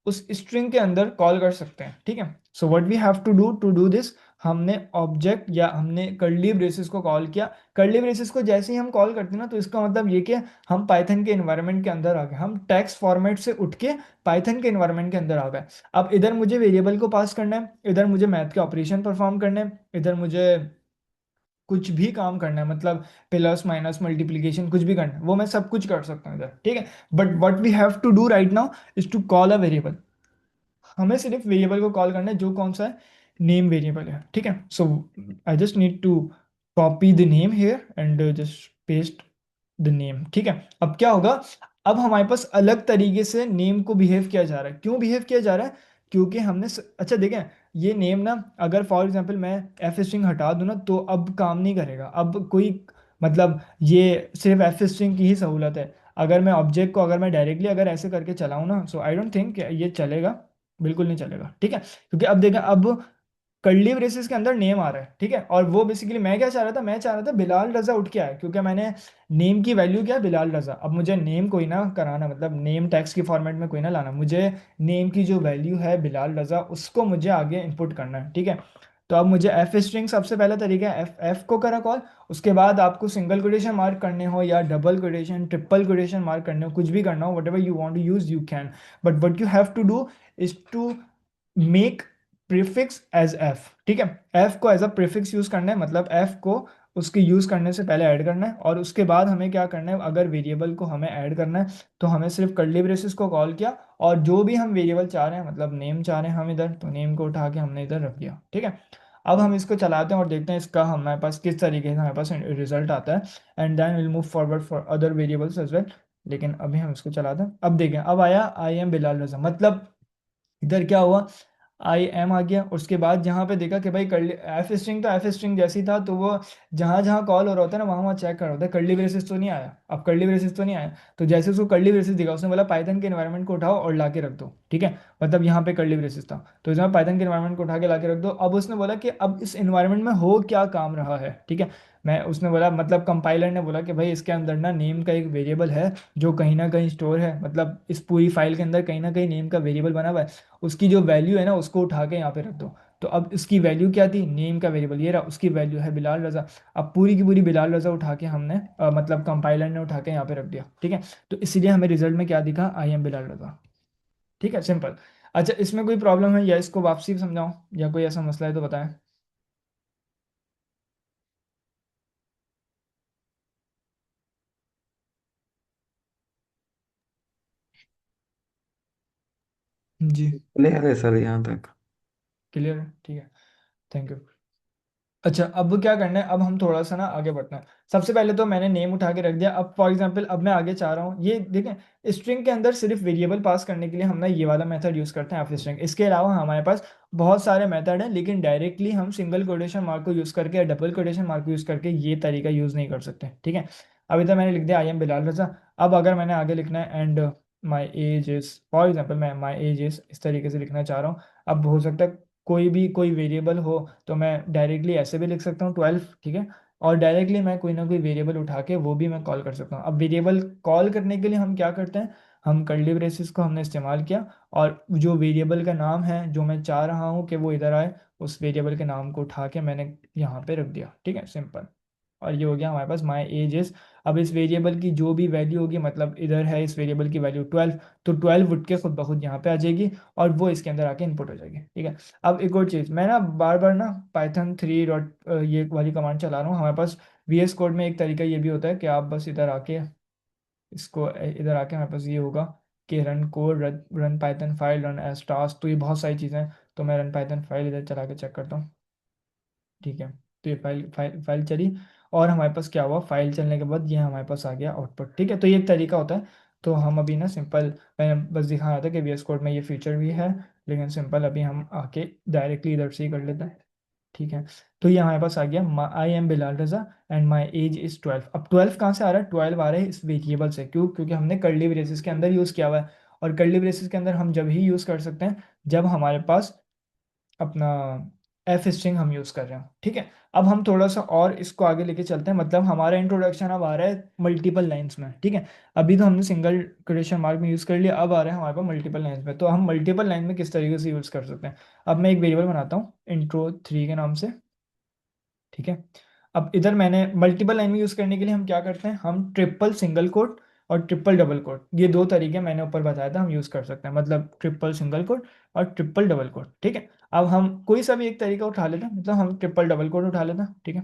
उस स्ट्रिंग के अंदर कॉल कर सकते हैं, ठीक है। So what we have to do this, हमने ऑब्जेक्ट या हमने कर्ली ब्रेसेस को कॉल किया। कर्ली ब्रेसेस को जैसे ही हम कॉल करते हैं ना, तो इसका मतलब ये कि हम पाइथन के इन्वायरमेंट के अंदर आ गए, हम टेक्स्ट फॉर्मेट से उठ के पाइथन के इन्वायरमेंट के अंदर आ गए। अब इधर मुझे वेरिएबल को पास करना है, इधर मुझे मैथ के ऑपरेशन परफॉर्म करने हैं, इधर मुझे कुछ भी काम करना है, मतलब प्लस माइनस मल्टीप्लीकेशन कुछ भी करना है, वो मैं सब कुछ कर सकता हूँ इधर, ठीक है। But what we have to do right now is to call a variable. हमें सिर्फ वेरिएबल को कॉल करना है, जो कौन सा है, नेम वेरिएबल है, ठीक है। So I just need to copy the name here and just paste the name, ठीक है। अब क्या होगा, अब हमारे पास अलग तरीके से नेम को बिहेव किया जा रहा है। क्यों बिहेव किया जा रहा है? क्योंकि हमने अच्छा देखें, ये नेम ना अगर फॉर एग्जांपल मैं एफ स्ट्रिंग हटा दूं ना, तो अब काम नहीं करेगा, अब कोई मतलब ये सिर्फ एफ स्ट्रिंग की ही सहूलत है। अगर मैं ऑब्जेक्ट को अगर मैं डायरेक्टली अगर ऐसे करके चलाऊं ना, सो आई डोंट थिंक ये चलेगा, बिल्कुल नहीं चलेगा, ठीक है। क्योंकि अब देखें, अब कर्ली ब्रेसेस के अंदर नेम आ रहा है, ठीक है, और वो बेसिकली मैं क्या चाह रहा था, मैं चाह रहा था बिलाल रजा उठ के आए, क्योंकि मैंने नेम की वैल्यू क्या है, बिलाल रजा। अब मुझे नेम कोई ना कराना, मतलब नेम टेक्स्ट की फॉर्मेट में कोई ना लाना, मुझे नेम की जो वैल्यू है बिलाल रजा उसको मुझे आगे इनपुट करना है, ठीक है। तो अब मुझे एफ स्ट्रिंग सबसे पहला तरीका है, एफ एफ को करा कॉल। उसके बाद आपको सिंगल कोटेशन मार्क करने हो या double quotation triple quotation mark करने हो, कुछ भी करना हो, whatever you want to use you can, but what you have to do is to make prefix as F, ठीक है। एफ को एज अ प्रीफिक्स यूज करना है, मतलब एफ को उसके यूज करने से पहले ऐड करना है, और उसके बाद हमें क्या करना है, अगर वेरिएबल को हमें ऐड करना है तो हमें सिर्फ कर्ली ब्रेसेस को कॉल किया, और जो भी हम वेरिएबल चाह रहे हैं, मतलब नेम चाह रहे हैं हम इधर, तो नेम को उठा के हमने इधर रख दिया, ठीक है। अब हम इसको चलाते हैं और देखते हैं इसका हमारे पास किस तरीके से हमारे पास रिजल्ट आता है, and then will move forward for other variables as well. लेकिन अभी हम इसको चलाते हैं। अब देखें, अब आया आई एम बिलाल रजा, मतलब इधर क्या हुआ, आई एम आ गया। उसके बाद जहाँ पे देखा कि भाई कर्ली एफ स्ट्रिंग, तो एफ स्ट्रिंग जैसी था, तो वो जहाँ जहाँ कॉल हो रहा होता है ना, वहाँ वहाँ चेक कर रहा होता है, कर्ली ब्रेसेस तो नहीं आया। अब कर्ली ब्रेसेस तो नहीं आया, तो जैसे उसको कर्ली ब्रेसेस दिखा, उसने बोला पाइथन के एनवायरनमेंट को उठाओ और ला के रख दो, ठीक है। मतलब यहाँ पे कर्ली ब्रेसेस था, तो इसमें पाइथन के एनवायरनमेंट को उठा के ला के रख दो। अब उसने बोला कि अब इस एनवायरनमेंट में हो क्या काम रहा है, ठीक है। मैं उसने बोला, मतलब कंपाइलर ने बोला कि भाई इसके अंदर ना नेम का एक वेरिएबल है जो कहीं ना कहीं स्टोर है, मतलब इस पूरी फाइल के अंदर कहीं ना कहीं नेम का वेरिएबल बना हुआ है, उसकी जो वैल्यू है ना उसको उठा के यहाँ पे रख दो। तो अब इसकी वैल्यू क्या थी, नेम का वेरिएबल ये रहा, उसकी वैल्यू है बिलाल रजा। अब पूरी की पूरी बिलाल रजा उठा के हमने मतलब कंपाइलर ने उठा के यहाँ पे रख दिया, ठीक है। तो इसलिए हमें रिजल्ट में क्या दिखा, आई एम बिलाल रजा, ठीक है, सिंपल। अच्छा, इसमें कोई प्रॉब्लम है या इसको वापसी समझाऊं, या कोई ऐसा मसला है तो बताएं। जी, क्लियर है सर यहाँ तक। क्लियर है, ठीक है, थैंक यू। अच्छा, अब क्या करना है, अब हम थोड़ा सा ना आगे बढ़ना है। सबसे पहले तो मैंने नेम उठा के रख दिया। अब फॉर एग्जांपल अब मैं आगे चाह रहा हूँ, ये देखें स्ट्रिंग के अंदर सिर्फ वेरिएबल पास करने के लिए हम ना ये वाला मेथड यूज़ करते हैं एफ स्ट्रिंग। इसके अलावा हमारे पास बहुत सारे मेथड हैं, लेकिन डायरेक्टली हम सिंगल कोटेशन मार्क को यूज़ करके या डबल कोटेशन मार्क को यूज़ करके ये तरीका यूज़ नहीं कर सकते, ठीक है। अब इधर मैंने लिख दिया आई एम बिलाल रजा। अब अगर मैंने आगे लिखना है and my age is, for example मैं माई एज इज इस तरीके से लिखना चाह रहा हूँ। अब हो सकता है कोई भी कोई वेरिएबल हो, तो मैं डायरेक्टली ऐसे भी लिख सकता हूँ 12, ठीक है। और डायरेक्टली मैं कोई ना कोई वेरिएबल उठा के वो भी मैं कॉल कर सकता हूँ। अब वेरिएबल कॉल करने के लिए हम क्या करते हैं, हम कर्ली ब्रेसेस को हमने इस्तेमाल किया, और जो वेरिएबल का नाम है जो मैं चाह रहा हूँ कि वो इधर आए, उस वेरिएबल के नाम को उठा के मैंने यहाँ पे रख दिया, ठीक है, सिंपल। और ये हो गया हमारे पास माई एज इज। अब इस वेरिएबल की जो भी वैल्यू होगी, मतलब इधर है इस वेरिएबल की वैल्यू 12, तो 12 उठ के खुद ब खुद यहाँ पे आ जाएगी, और वो इसके अंदर आके इनपुट हो जाएगी, ठीक है। अब एक और चीज़, मैं ना बार बार ना पाइथन 3 डॉट ये वाली कमांड चला रहा हूँ। हमारे पास वी एस कोड में एक तरीका ये भी होता है कि आप बस इधर आके इसको इधर आके हमारे पास ये होगा कि run code, run Python file, run as task, तो ये बहुत सारी चीज़ें हैं। तो मैं रन पाइथन फाइल इधर चला के चेक करता हूँ। ठीक है, तो ये फाइल चली, और हमारे पास क्या हुआ, फाइल चलने के बाद ये हमारे पास आ गया आउटपुट। ठीक है, तो ये एक तरीका होता है। तो हम अभी ना सिंपल, मैंने बस दिखा रहा था कि VS कोड में ये फीचर भी है, लेकिन सिंपल अभी हम आके डायरेक्टली इधर से ही कर लेते हैं। ठीक है, तो ये हमारे पास आ गया, I am Bilal Raza and my age is 12। अब 12 कहाँ से आ रहा है, 12 आ रहा है इस वेरिएबल से। क्यों? क्योंकि हमने कर्ली ब्रेसेस के अंदर यूज़ किया हुआ है, और कर्ली ब्रेसेस के अंदर हम जब ही यूज़ कर सकते हैं जब हमारे पास अपना एफ स्ट्रिंग हम यूज़ कर रहे हो। ठीक है, अब हम थोड़ा सा और इसको आगे लेके चलते हैं, मतलब हमारा इंट्रोडक्शन अब आ रहा है मल्टीपल लाइंस में। ठीक है, अभी तो हमने सिंगल क्वेश्चन मार्क में यूज़ कर लिया, अब आ रहा है हमारे पास मल्टीपल लाइंस में। तो हम मल्टीपल लाइन में किस तरीके से यूज़ कर सकते हैं। अब मैं एक वेरिएबल बनाता हूँ intro3 के नाम से। ठीक है, अब इधर मैंने मल्टीपल लाइन में यूज़ करने के लिए हम क्या करते हैं, हम ट्रिपल सिंगल कोट और ट्रिपल डबल कोट, ये दो तरीके मैंने ऊपर बताया था हम यूज़ कर सकते हैं, मतलब ट्रिपल सिंगल कोट और ट्रिपल डबल कोट। ठीक है, अब हम कोई सा भी एक तरीका उठा लेते हैं, मतलब हम ट्रिपल डबल कोट उठा लेते हैं। ठीक है,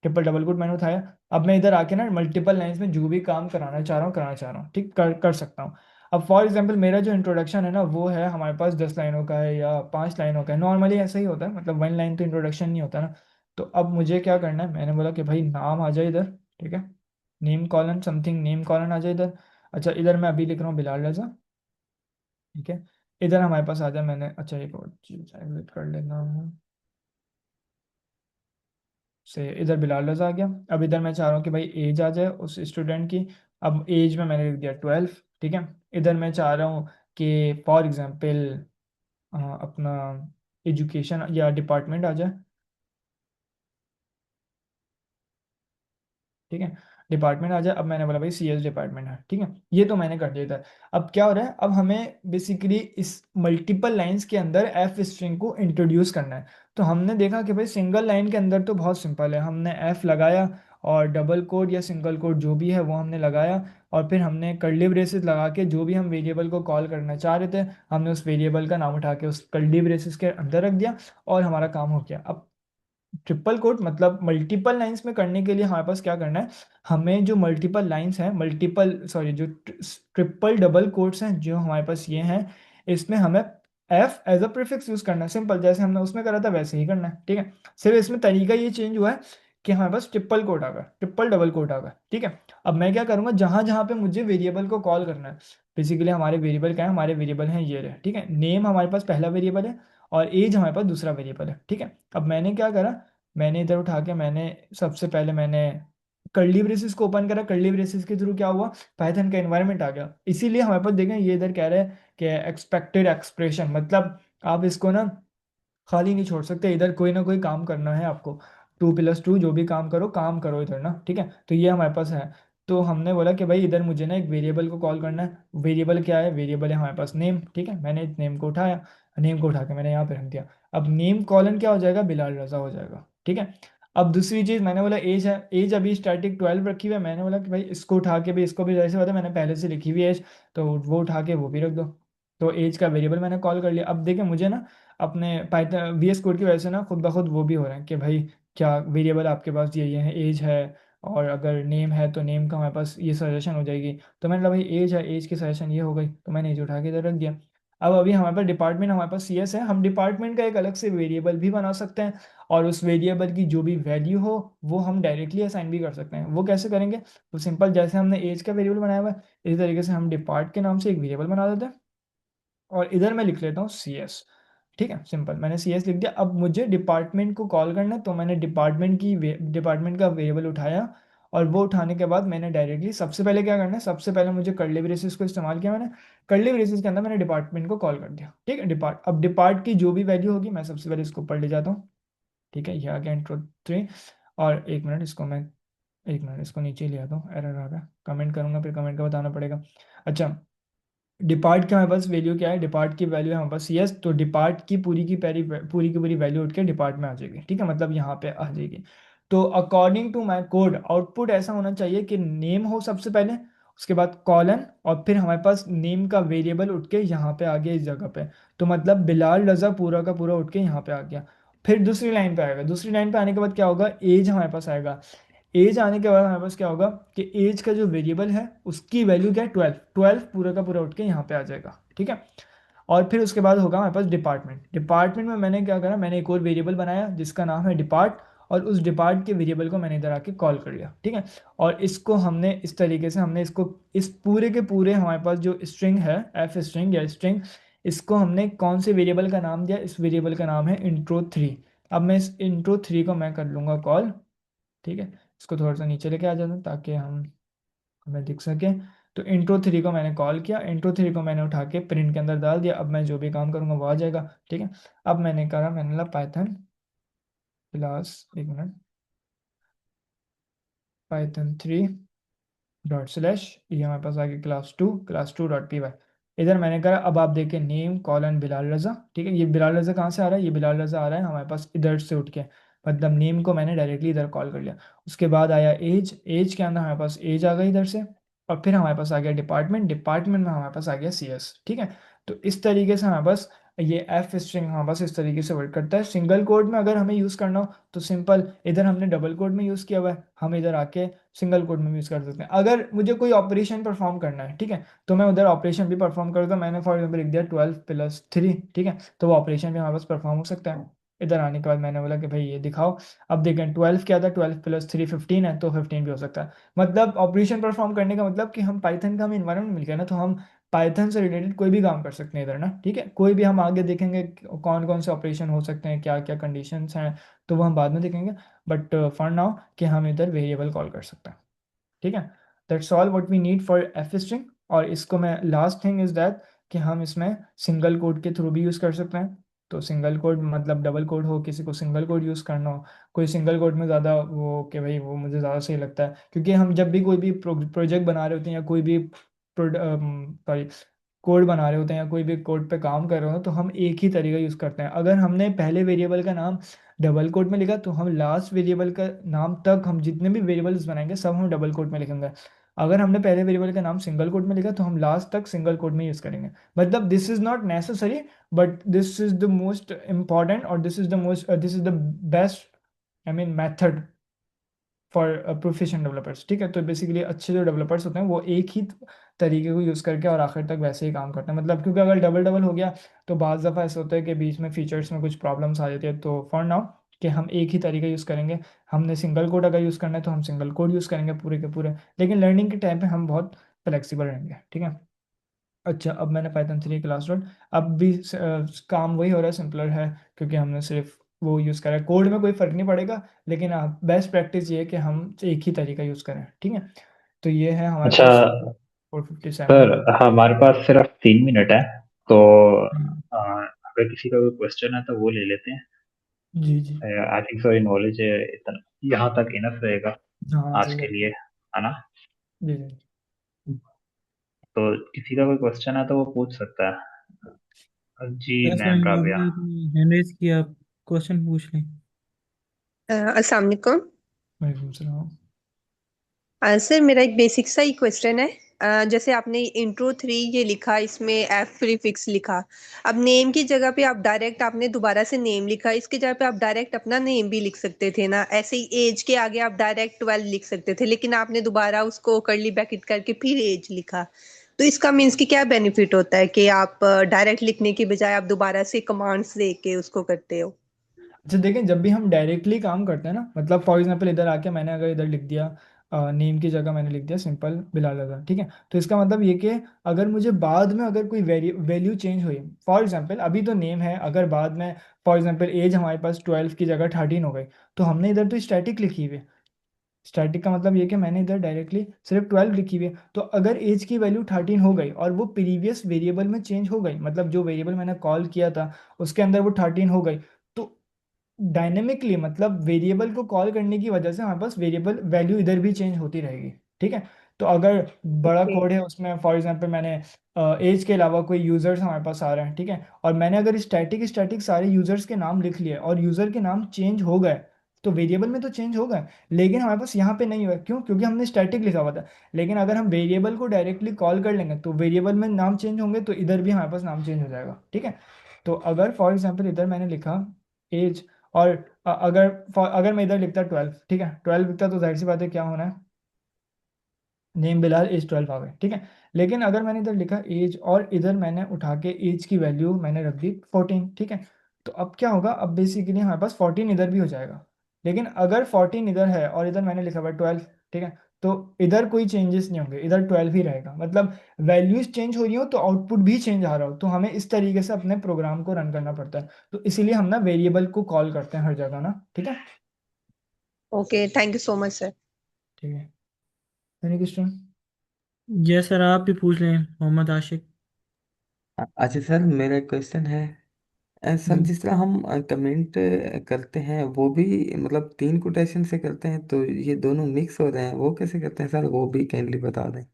ट्रिपल डबल कोट मैंने उठाया। अब मैं इधर आके ना मल्टीपल लाइंस में जो भी काम कराना चाह रहा हूँ, ठीक कर सकता हूँ। अब फॉर एग्जाम्पल मेरा जो इंट्रोडक्शन है ना, वो है हमारे पास 10 लाइनों का है या 5 लाइनों का है, नॉर्मली ऐसा ही होता है, मतलब 1 लाइन तो इंट्रोडक्शन नहीं होता ना। तो अब मुझे क्या करना है, मैंने बोला कि भाई नाम आ जाए इधर। ठीक है, name colon something, name colon आ जाए इधर। अच्छा, इधर मैं अभी लिख रहा हूँ बिलाल रजा। ठीक है, इधर हमारे पास आ जाए, मैंने अच्छा एक और चीज़ एडिट कर लेना है से, इधर बिलाल रजा आ गया। अब इधर मैं चाह रहा हूँ कि भाई एज आ जाए उस स्टूडेंट की। अब एज में मैंने लिख दिया 12। ठीक है, इधर मैं चाह रहा हूँ कि फॉर एग्जांपल अपना एजुकेशन या डिपार्टमेंट आ जाए। ठीक है, डिपार्टमेंट आ जाए। अब मैंने बोला भाई CS डिपार्टमेंट है। ठीक है, ये तो मैंने कर दिया था। अब क्या हो रहा है, अब हमें बेसिकली इस मल्टीपल लाइंस के अंदर एफ स्ट्रिंग को इंट्रोड्यूस करना है। तो हमने देखा कि भाई सिंगल लाइन के अंदर तो बहुत सिंपल है, हमने एफ लगाया और डबल कोड या सिंगल कोड जो भी है वो हमने लगाया, और फिर हमने कर्ली ब्रेसेस लगा के जो भी हम वेरिएबल को कॉल करना चाह रहे थे, हमने उस वेरिएबल का नाम उठा के उस कर्ली ब्रेसेस के अंदर रख दिया, और हमारा काम हो गया। अब ट्रिपल कोट मतलब मल्टीपल लाइंस में करने के लिए हमारे पास क्या करना है, हमें जो मल्टीपल लाइंस हैं, मल्टीपल सॉरी जो ट्रिपल डबल कोट्स हैं जो हमारे पास ये हैं, इसमें हमें F as a prefix use करना है। सिंपल, जैसे हमने उसमें करा था वैसे ही करना है। ठीक है, सिर्फ इसमें तरीका ये चेंज हुआ है कि हमारे पास ट्रिपल कोट आ गया, ट्रिपल डबल कोट आ गया। ठीक है, अब मैं क्या करूंगा, जहां जहां पे मुझे वेरिएबल को कॉल करना है, बेसिकली हमारे वेरिएबल क्या है, हमारे वेरिएबल हैं ये रहे। ठीक है, नेम हमारे पास पहला वेरिएबल है और एज हमारे पास दूसरा वेरिएबल है। ठीक है, अब मैंने क्या करा, मैंने इधर उठा के मैंने सबसे पहले मैंने कर्ली ब्रेसेस को ओपन करा। कर्ली ब्रेसेस के थ्रू क्या हुआ, पाइथन का एनवायरनमेंट आ गया। इसीलिए हमारे पास देखें ये इधर कह रहे हैं कि एक्सपेक्टेड एक्सप्रेशन, मतलब आप इसको ना खाली नहीं छोड़ सकते, इधर कोई ना कोई काम करना है आपको। 2+2 जो भी काम करो इधर ना। ठीक है, तो ये हमारे पास है। तो हमने बोला कि भाई इधर मुझे ना एक वेरिएबल को कॉल करना है। वेरिएबल क्या है, वेरिएबल है हमारे पास नेम। ठीक है, मैंने नेम को उठाया, नेम को उठा के मैंने यहाँ पे रख दिया। अब नेम कॉलन क्या हो जाएगा, बिलाल रजा हो जाएगा। ठीक है, अब दूसरी चीज़ मैंने बोला एज है, एज अभी स्टैटिक 12 रखी हुई है, मैंने बोला कि भाई इसको उठा के भी, इसको भी जैसे पता है मैंने पहले से लिखी हुई एज, तो वो उठा के वो भी रख दो। तो एज का वेरिएबल मैंने कॉल कर लिया। अब देखें मुझे ना अपने पाइथन VS कोड की वजह से ना खुद ब खुद वो भी हो रहा है कि भाई क्या वेरिएबल आपके पास ये है, एज है, और अगर नेम है तो नेम का हमारे पास ये सजेशन हो जाएगी। तो मैंने कहा भाई एज है, एज की सजेशन ये हो गई, तो मैंने एज उठा के इधर रख दिया। अब अभी हमारे पास डिपार्टमेंट, हमारे पास CS है, हम डिपार्टमेंट का एक अलग से वेरिएबल भी बना सकते हैं, और उस वेरिएबल की जो भी वैल्यू हो वो हम डायरेक्टली असाइन भी कर सकते हैं। वो कैसे करेंगे, तो सिंपल, जैसे हमने एज का वेरिएबल बनाया हुआ है, इसी तरीके से हम डिपार्ट के नाम से एक वेरिएबल बना देते हैं, और इधर मैं लिख लेता हूँ CS। ठीक है, सिंपल, मैंने CS लिख दिया। अब मुझे डिपार्टमेंट को कॉल करना है, तो मैंने डिपार्टमेंट का वेरिएबल उठाया, और वो उठाने के बाद मैंने डायरेक्टली सबसे पहले क्या करना है, सबसे पहले मुझे कर्ली ब्रेसेस को इस्तेमाल किया मैंने। कर्ली ब्रेसेस के अंदर मैंने डिपार्टमेंट को कॉल कर दिया। ठीक है, अब डिपार्ट की जो भी वैल्यू होगी मैं सबसे पहले इसको ऊपर ले जाता हूँ। ठीक है, ये आ गया intro3। और एक मिनट इसको नीचे ले आता हूँ, एरर आ गया, कमेंट करूंगा फिर कमेंट का बताना पड़ेगा। अच्छा, डिपार्ट के हमारे पास वैल्यू क्या है, डिपार्ट की वैल्यू है हमारे पास CS, तो डिपार्ट की पूरी की पूरी वैल्यू उठ के डिपार्ट में आ जाएगी। ठीक है, मतलब यहाँ पे आ जाएगी। तो according to my code output ऐसा होना चाहिए कि नेम हो सबसे पहले, उसके बाद कॉलन, और फिर हमारे पास नेम का वेरिएबल उठ के यहाँ पे आ गया इस जगह पे। तो मतलब बिलाल रजा पूरा का पूरा उठ के यहाँ पे आ गया। फिर दूसरी लाइन पे आएगा, दूसरी लाइन पे आने के बाद क्या होगा, एज हमारे पास आएगा। एज आने के बाद हमारे पास क्या होगा कि एज का जो वेरिएबल है उसकी वैल्यू क्या है, 12, 12 पूरा का पूरा उठ के यहाँ पे आ जाएगा, ठीक है। और फिर उसके बाद होगा हमारे पास डिपार्टमेंट। डिपार्टमेंट में मैंने क्या करा, मैंने एक और वेरिएबल बनाया जिसका नाम है डिपार्ट, और उस डिपार्ट के वेरिएबल को मैंने इधर आके कॉल कर लिया, ठीक है। और इसको हमने इस तरीके से, हमने इसको इस पूरे के पूरे हमारे पास जो स्ट्रिंग है, एफ स्ट्रिंग या स्ट्रिंग, इसको हमने कौन से वेरिएबल का नाम दिया, इस वेरिएबल का नाम है intro3। अब मैं इस intro3 को मैं कर लूँगा कॉल, ठीक है। इसको थोड़ा सा नीचे लेके आ जाता हूँ ताकि हमें दिख सके। तो intro3 को मैंने कॉल किया, intro3 को मैंने उठा के प्रिंट के अंदर डाल दिया। अब मैं जो भी काम करूँगा वो आ जाएगा, ठीक है। अब मैंने करा, मैंने बोला पाइथन क्लास, एक मिनट, python3 डॉट स्लैश, ये हमारे पास आ गया class two dot P Y. इधर मैंने करा, अब आप देखें नेम कॉलन बिलाल रज़ा, ठीक है। ये बिलाल रज़ा कहाँ से आ रहा है, ये बिलाल रज़ा आ रहा है हमारे पास इधर से उठ के, मतलब नेम को मैंने डायरेक्टली इधर कॉल कर लिया। उसके बाद आया एज, एज के अंदर हमारे पास एज आ गई इधर से, और फिर हमारे पास आ गया डिपार्टमेंट, डिपार्टमेंट में हमारे पास आ गया सी एस, ठीक है। तो इस तरीके से हमारे पास ये एफ स्ट्रिंग हमारे पास इस तरीके से वर्क करता है। सिंगल कोड में अगर हमें यूज़ करना हो तो सिंपल, इधर हमने डबल कोड में यूज़ किया हुआ है, हम इधर आके सिंगल कोड में भी यूज़ कर सकते हैं। अगर मुझे कोई ऑपरेशन परफॉर्म करना है, ठीक है, तो मैं उधर ऑपरेशन भी परफॉर्म कर दूँ। मैंने फॉर एग्जाम्पल लिख दिया 12+3, ठीक है, तो वो ऑपरेशन भी हमारे पास परफॉर्म हो सकता है। इधर आने के बाद मैंने बोला कि भाई ये दिखाओ, अब देखें 12 क्या था, 12+3 15 है, तो 15 भी हो सकता है। मतलब ऑपरेशन परफॉर्म करने का मतलब कि हम पाइथन का हमें इन्वायरमेंट मिल गया ना, तो हम पाइथन से रिलेटेड कोई भी काम कर सकते हैं इधर ना, ठीक है। कोई भी हम आगे देखेंगे कौन कौन से ऑपरेशन हो सकते हैं, क्या क्या कंडीशंस हैं, तो वो हम बाद में देखेंगे। बट फॉर नाउ कि हम इधर वेरिएबल कॉल कर सकते हैं, ठीक है। That's all what we need for F string. और इसको मैं, लास्ट थिंग इज दैट कि हम इसमें सिंगल कोड के थ्रू भी यूज़ कर सकते हैं। तो सिंगल कोड मतलब डबल कोड हो, किसी को सिंगल कोड यूज़ करना हो, कोई सिंगल कोड में ज़्यादा वो कि भाई वो मुझे ज़्यादा सही लगता है, क्योंकि हम जब भी कोई भी प्रोजेक्ट बना रहे होते हैं या कोई भी सॉरी कोड बना रहे होते हैं या कोई भी कोड पे काम कर रहे हो तो हम एक ही तरीका यूज़ करते हैं। अगर हमने पहले वेरिएबल का नाम डबल कोड में लिखा तो हम लास्ट वेरिएबल का नाम तक, हम जितने भी वेरिएबल्स बनाएंगे सब हम डबल कोड में लिखेंगे। अगर हमने पहले वेरिएबल का नाम सिंगल कोड में लिखा तो हम लास्ट तक सिंगल कोड में यूज़ करेंगे। मतलब this is not necessary, but this is the most important, और this is the best, I mean method for professional developers, ठीक है। तो बेसिकली अच्छे जो डेवलपर्स होते हैं वो एक ही तरीके को यूज़ करके और आखिर तक वैसे ही काम करते हैं। मतलब क्योंकि अगर डबल डबल हो गया तो बाज़ दफ़ा ऐसा होता है कि बीच में फीचर्स में कुछ प्रॉब्लम्स आ जाती है। तो फॉर नाउ कि हम एक ही तरीका यूज़ करेंगे, हमने सिंगल कोड अगर यूज़ करना है तो हम सिंगल कोड यूज़ करेंगे पूरे के पूरे, लेकिन लर्निंग के टाइम पे हम बहुत फ्लेक्सिबल रहेंगे, ठीक है। अच्छा, अब मैंने पाइथन 3 क्लास डॉट, अब भी काम वही हो रहा है, सिंपलर है, क्योंकि हमने सिर्फ वो यूज़ करा है। कोड में कोई फ़र्क नहीं पड़ेगा, लेकिन बेस्ट प्रैक्टिस ये है कि हम एक ही तरीका यूज़ करें, ठीक है। तो ये है हमारे अच्छा पास 457। सर, हमारे पास सिर्फ 3 मिनट है, तो अगर किसी का कोई क्वेश्चन है तो वो ले लेते हैं। जी जी। आई थिंक सो ये नॉलेज इतना यहाँ तक इनफ रहेगा हाँ आज सही के बात। लिए, है ना। जी जी। तो किसी का कोई क्वेश्चन है तो वो पूछ सकता है जी। Yes ma'am ma'am, Rabia. आपने हैंड रेज किया, क्वेश्चन पूछ लें। अस्सलाम वालेकुम। वालेकुम सलाम। सर मेरा एक बेसिक सा ही क्वेश्चन है। जैसे आपने intro 3 ये लिखा, इसमें एफ प्रीफिक्स लिखा। अब नेम की जगह पे आप डायरेक्ट, आपने दोबारा से नेम लिखा, इसकी जगह पे आप डायरेक्ट अपना नेम भी लिख सकते थे ना। ऐसे ही एज के आगे आप डायरेक्ट 12 लिख सकते थे, लेकिन आपने दोबारा उसको कर्ली ब्रैकेट करके फिर एज लिखा। तो इसका मीन्स कि क्या बेनिफिट होता है कि आप डायरेक्ट लिखने की बजाय आप दोबारा से कमांड्स दे के उसको करते हो। अच्छा देखें, जब भी हम डायरेक्टली काम करते हैं ना, मतलब फॉर एग्जांपल इधर आके मैंने अगर इधर लिख दिया नेम की जगह मैंने लिख दिया सिंपल बिलाल रज़ा, ठीक है, तो इसका मतलब ये कि अगर मुझे बाद में अगर कोई वैल्यू चेंज हुई, फॉर एग्जांपल अभी तो नेम है, अगर बाद में फॉर एग्जांपल एज हमारे पास 12 की जगह 13 हो गई, तो हमने इधर तो स्टैटिक लिखी हुई है। स्टैटिक का मतलब ये कि मैंने इधर डायरेक्टली सिर्फ 12 लिखी हुई है। तो अगर एज की वैल्यू 13 हो गई और वो प्रीवियस वेरिएबल में चेंज हो गई, मतलब जो वेरिएबल मैंने कॉल किया था उसके अंदर वो 13 हो गई, तो डायनेमिकली मतलब वेरिएबल को कॉल करने की वजह से हमारे पास वेरिएबल वैल्यू इधर भी चेंज होती रहेगी, ठीक है। तो अगर बड़ा ओके। कोड है उसमें फॉर एग्जांपल मैंने एज के अलावा कोई यूजर्स हमारे पास आ रहे हैं, ठीक है, और मैंने अगर स्टैटिक स्टैटिक सारे यूजर्स के नाम लिख लिए और यूजर के नाम चेंज हो गए, तो वेरिएबल में तो चेंज हो गए, लेकिन हमारे पास यहाँ पे नहीं हुआ। क्यों? क्योंकि हमने स्टैटिक लिखा हुआ था। लेकिन अगर हम वेरिएबल को डायरेक्टली कॉल कर लेंगे तो वेरिएबल में नाम चेंज होंगे, तो इधर भी हमारे पास नाम चेंज हो जाएगा, ठीक है। तो अगर फॉर एग्जाम्पल इधर मैंने लिखा एज और अगर मैं इधर लिखता 12, ठीक है, 12 लिखता तो जाहिर सी बात है क्या होना है, नेम बिलाल एज 12 आ गए, ठीक है। लेकिन अगर मैंने इधर लिखा एज और इधर मैंने उठा के एज की वैल्यू मैंने रख दी 14, ठीक है, तो अब क्या होगा, अब बेसिकली हमारे पास 14 इधर भी हो जाएगा। लेकिन अगर 14 इधर है और इधर मैंने लिखा हुआ 12, ठीक है, तो इधर कोई चेंजेस नहीं होंगे, इधर 12 ही रहेगा। मतलब वैल्यूज चेंज हो रही हो तो आउटपुट भी चेंज आ रहा हो, तो हमें इस तरीके से अपने प्रोग्राम को रन करना पड़ता है। तो इसीलिए हम ना वेरिएबल को कॉल करते हैं हर जगह ना, ठीक है। Okay, thank you so much sir. ठीक है, एनी क्वेश्चन? यस सर, आप भी पूछ लें मोहम्मद आशिक। अच्छा सर, मेरा क्वेश्चन है। सर, जिस तरह हम कमेंट करते हैं वो भी मतलब 3 कोटेशन से करते हैं, तो ये दोनों मिक्स हो रहे हैं, वो कैसे करते हैं सर? वो भी काइंडली बता दें।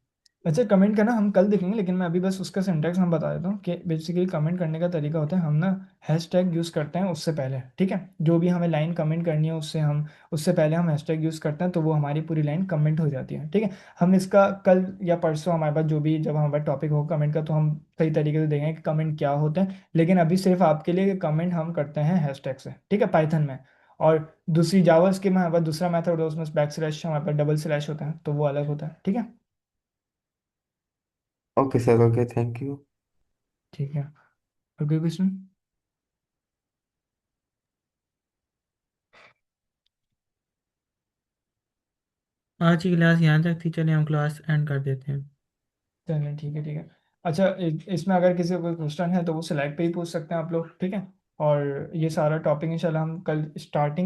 अच्छा, कमेंट करना हम कल देखेंगे, लेकिन मैं अभी बस उसका सिंटैक्स हम बता देता हूँ कि बेसिकली कमेंट करने का तरीका होता है, हम ना हैशटैग यूज़ करते हैं उससे पहले, ठीक है। जो भी हमें लाइन कमेंट करनी है उससे पहले हम हैशटैग यूज़ करते हैं, तो वो हमारी पूरी लाइन कमेंट हो जाती है, ठीक है। हम इसका कल या परसों हमारे पास जो भी जब हमारे पास टॉपिक हो कमेंट का, तो हम सही तरीके से देखेंगे कि कमेंट क्या होते हैं। लेकिन अभी सिर्फ आपके लिए कमेंट हम करते हैं हैशटैग से, ठीक है, पाइथन में। और दूसरी जावा स्क्रिप्ट में हमारे पास दूसरा मेथड होता है, उसमें बैक स्लैश हमारे पास डबल स्लैश होता है, तो वो अलग होता है, ठीक है। Okay sir, okay, thank you. ठीक है, और कोई क्वेश्चन? आज की क्लास यहाँ तक थी, चलिए हम क्लास एंड कर देते हैं। चलिए ठीक है, ठीक है। अच्छा, इसमें अगर किसी को कोई क्वेश्चन है तो वो स्लाइड पे ही पूछ सकते हैं आप लोग, ठीक है। और ये सारा टॉपिक इंशाल्लाह हम कल स्टार्टिंग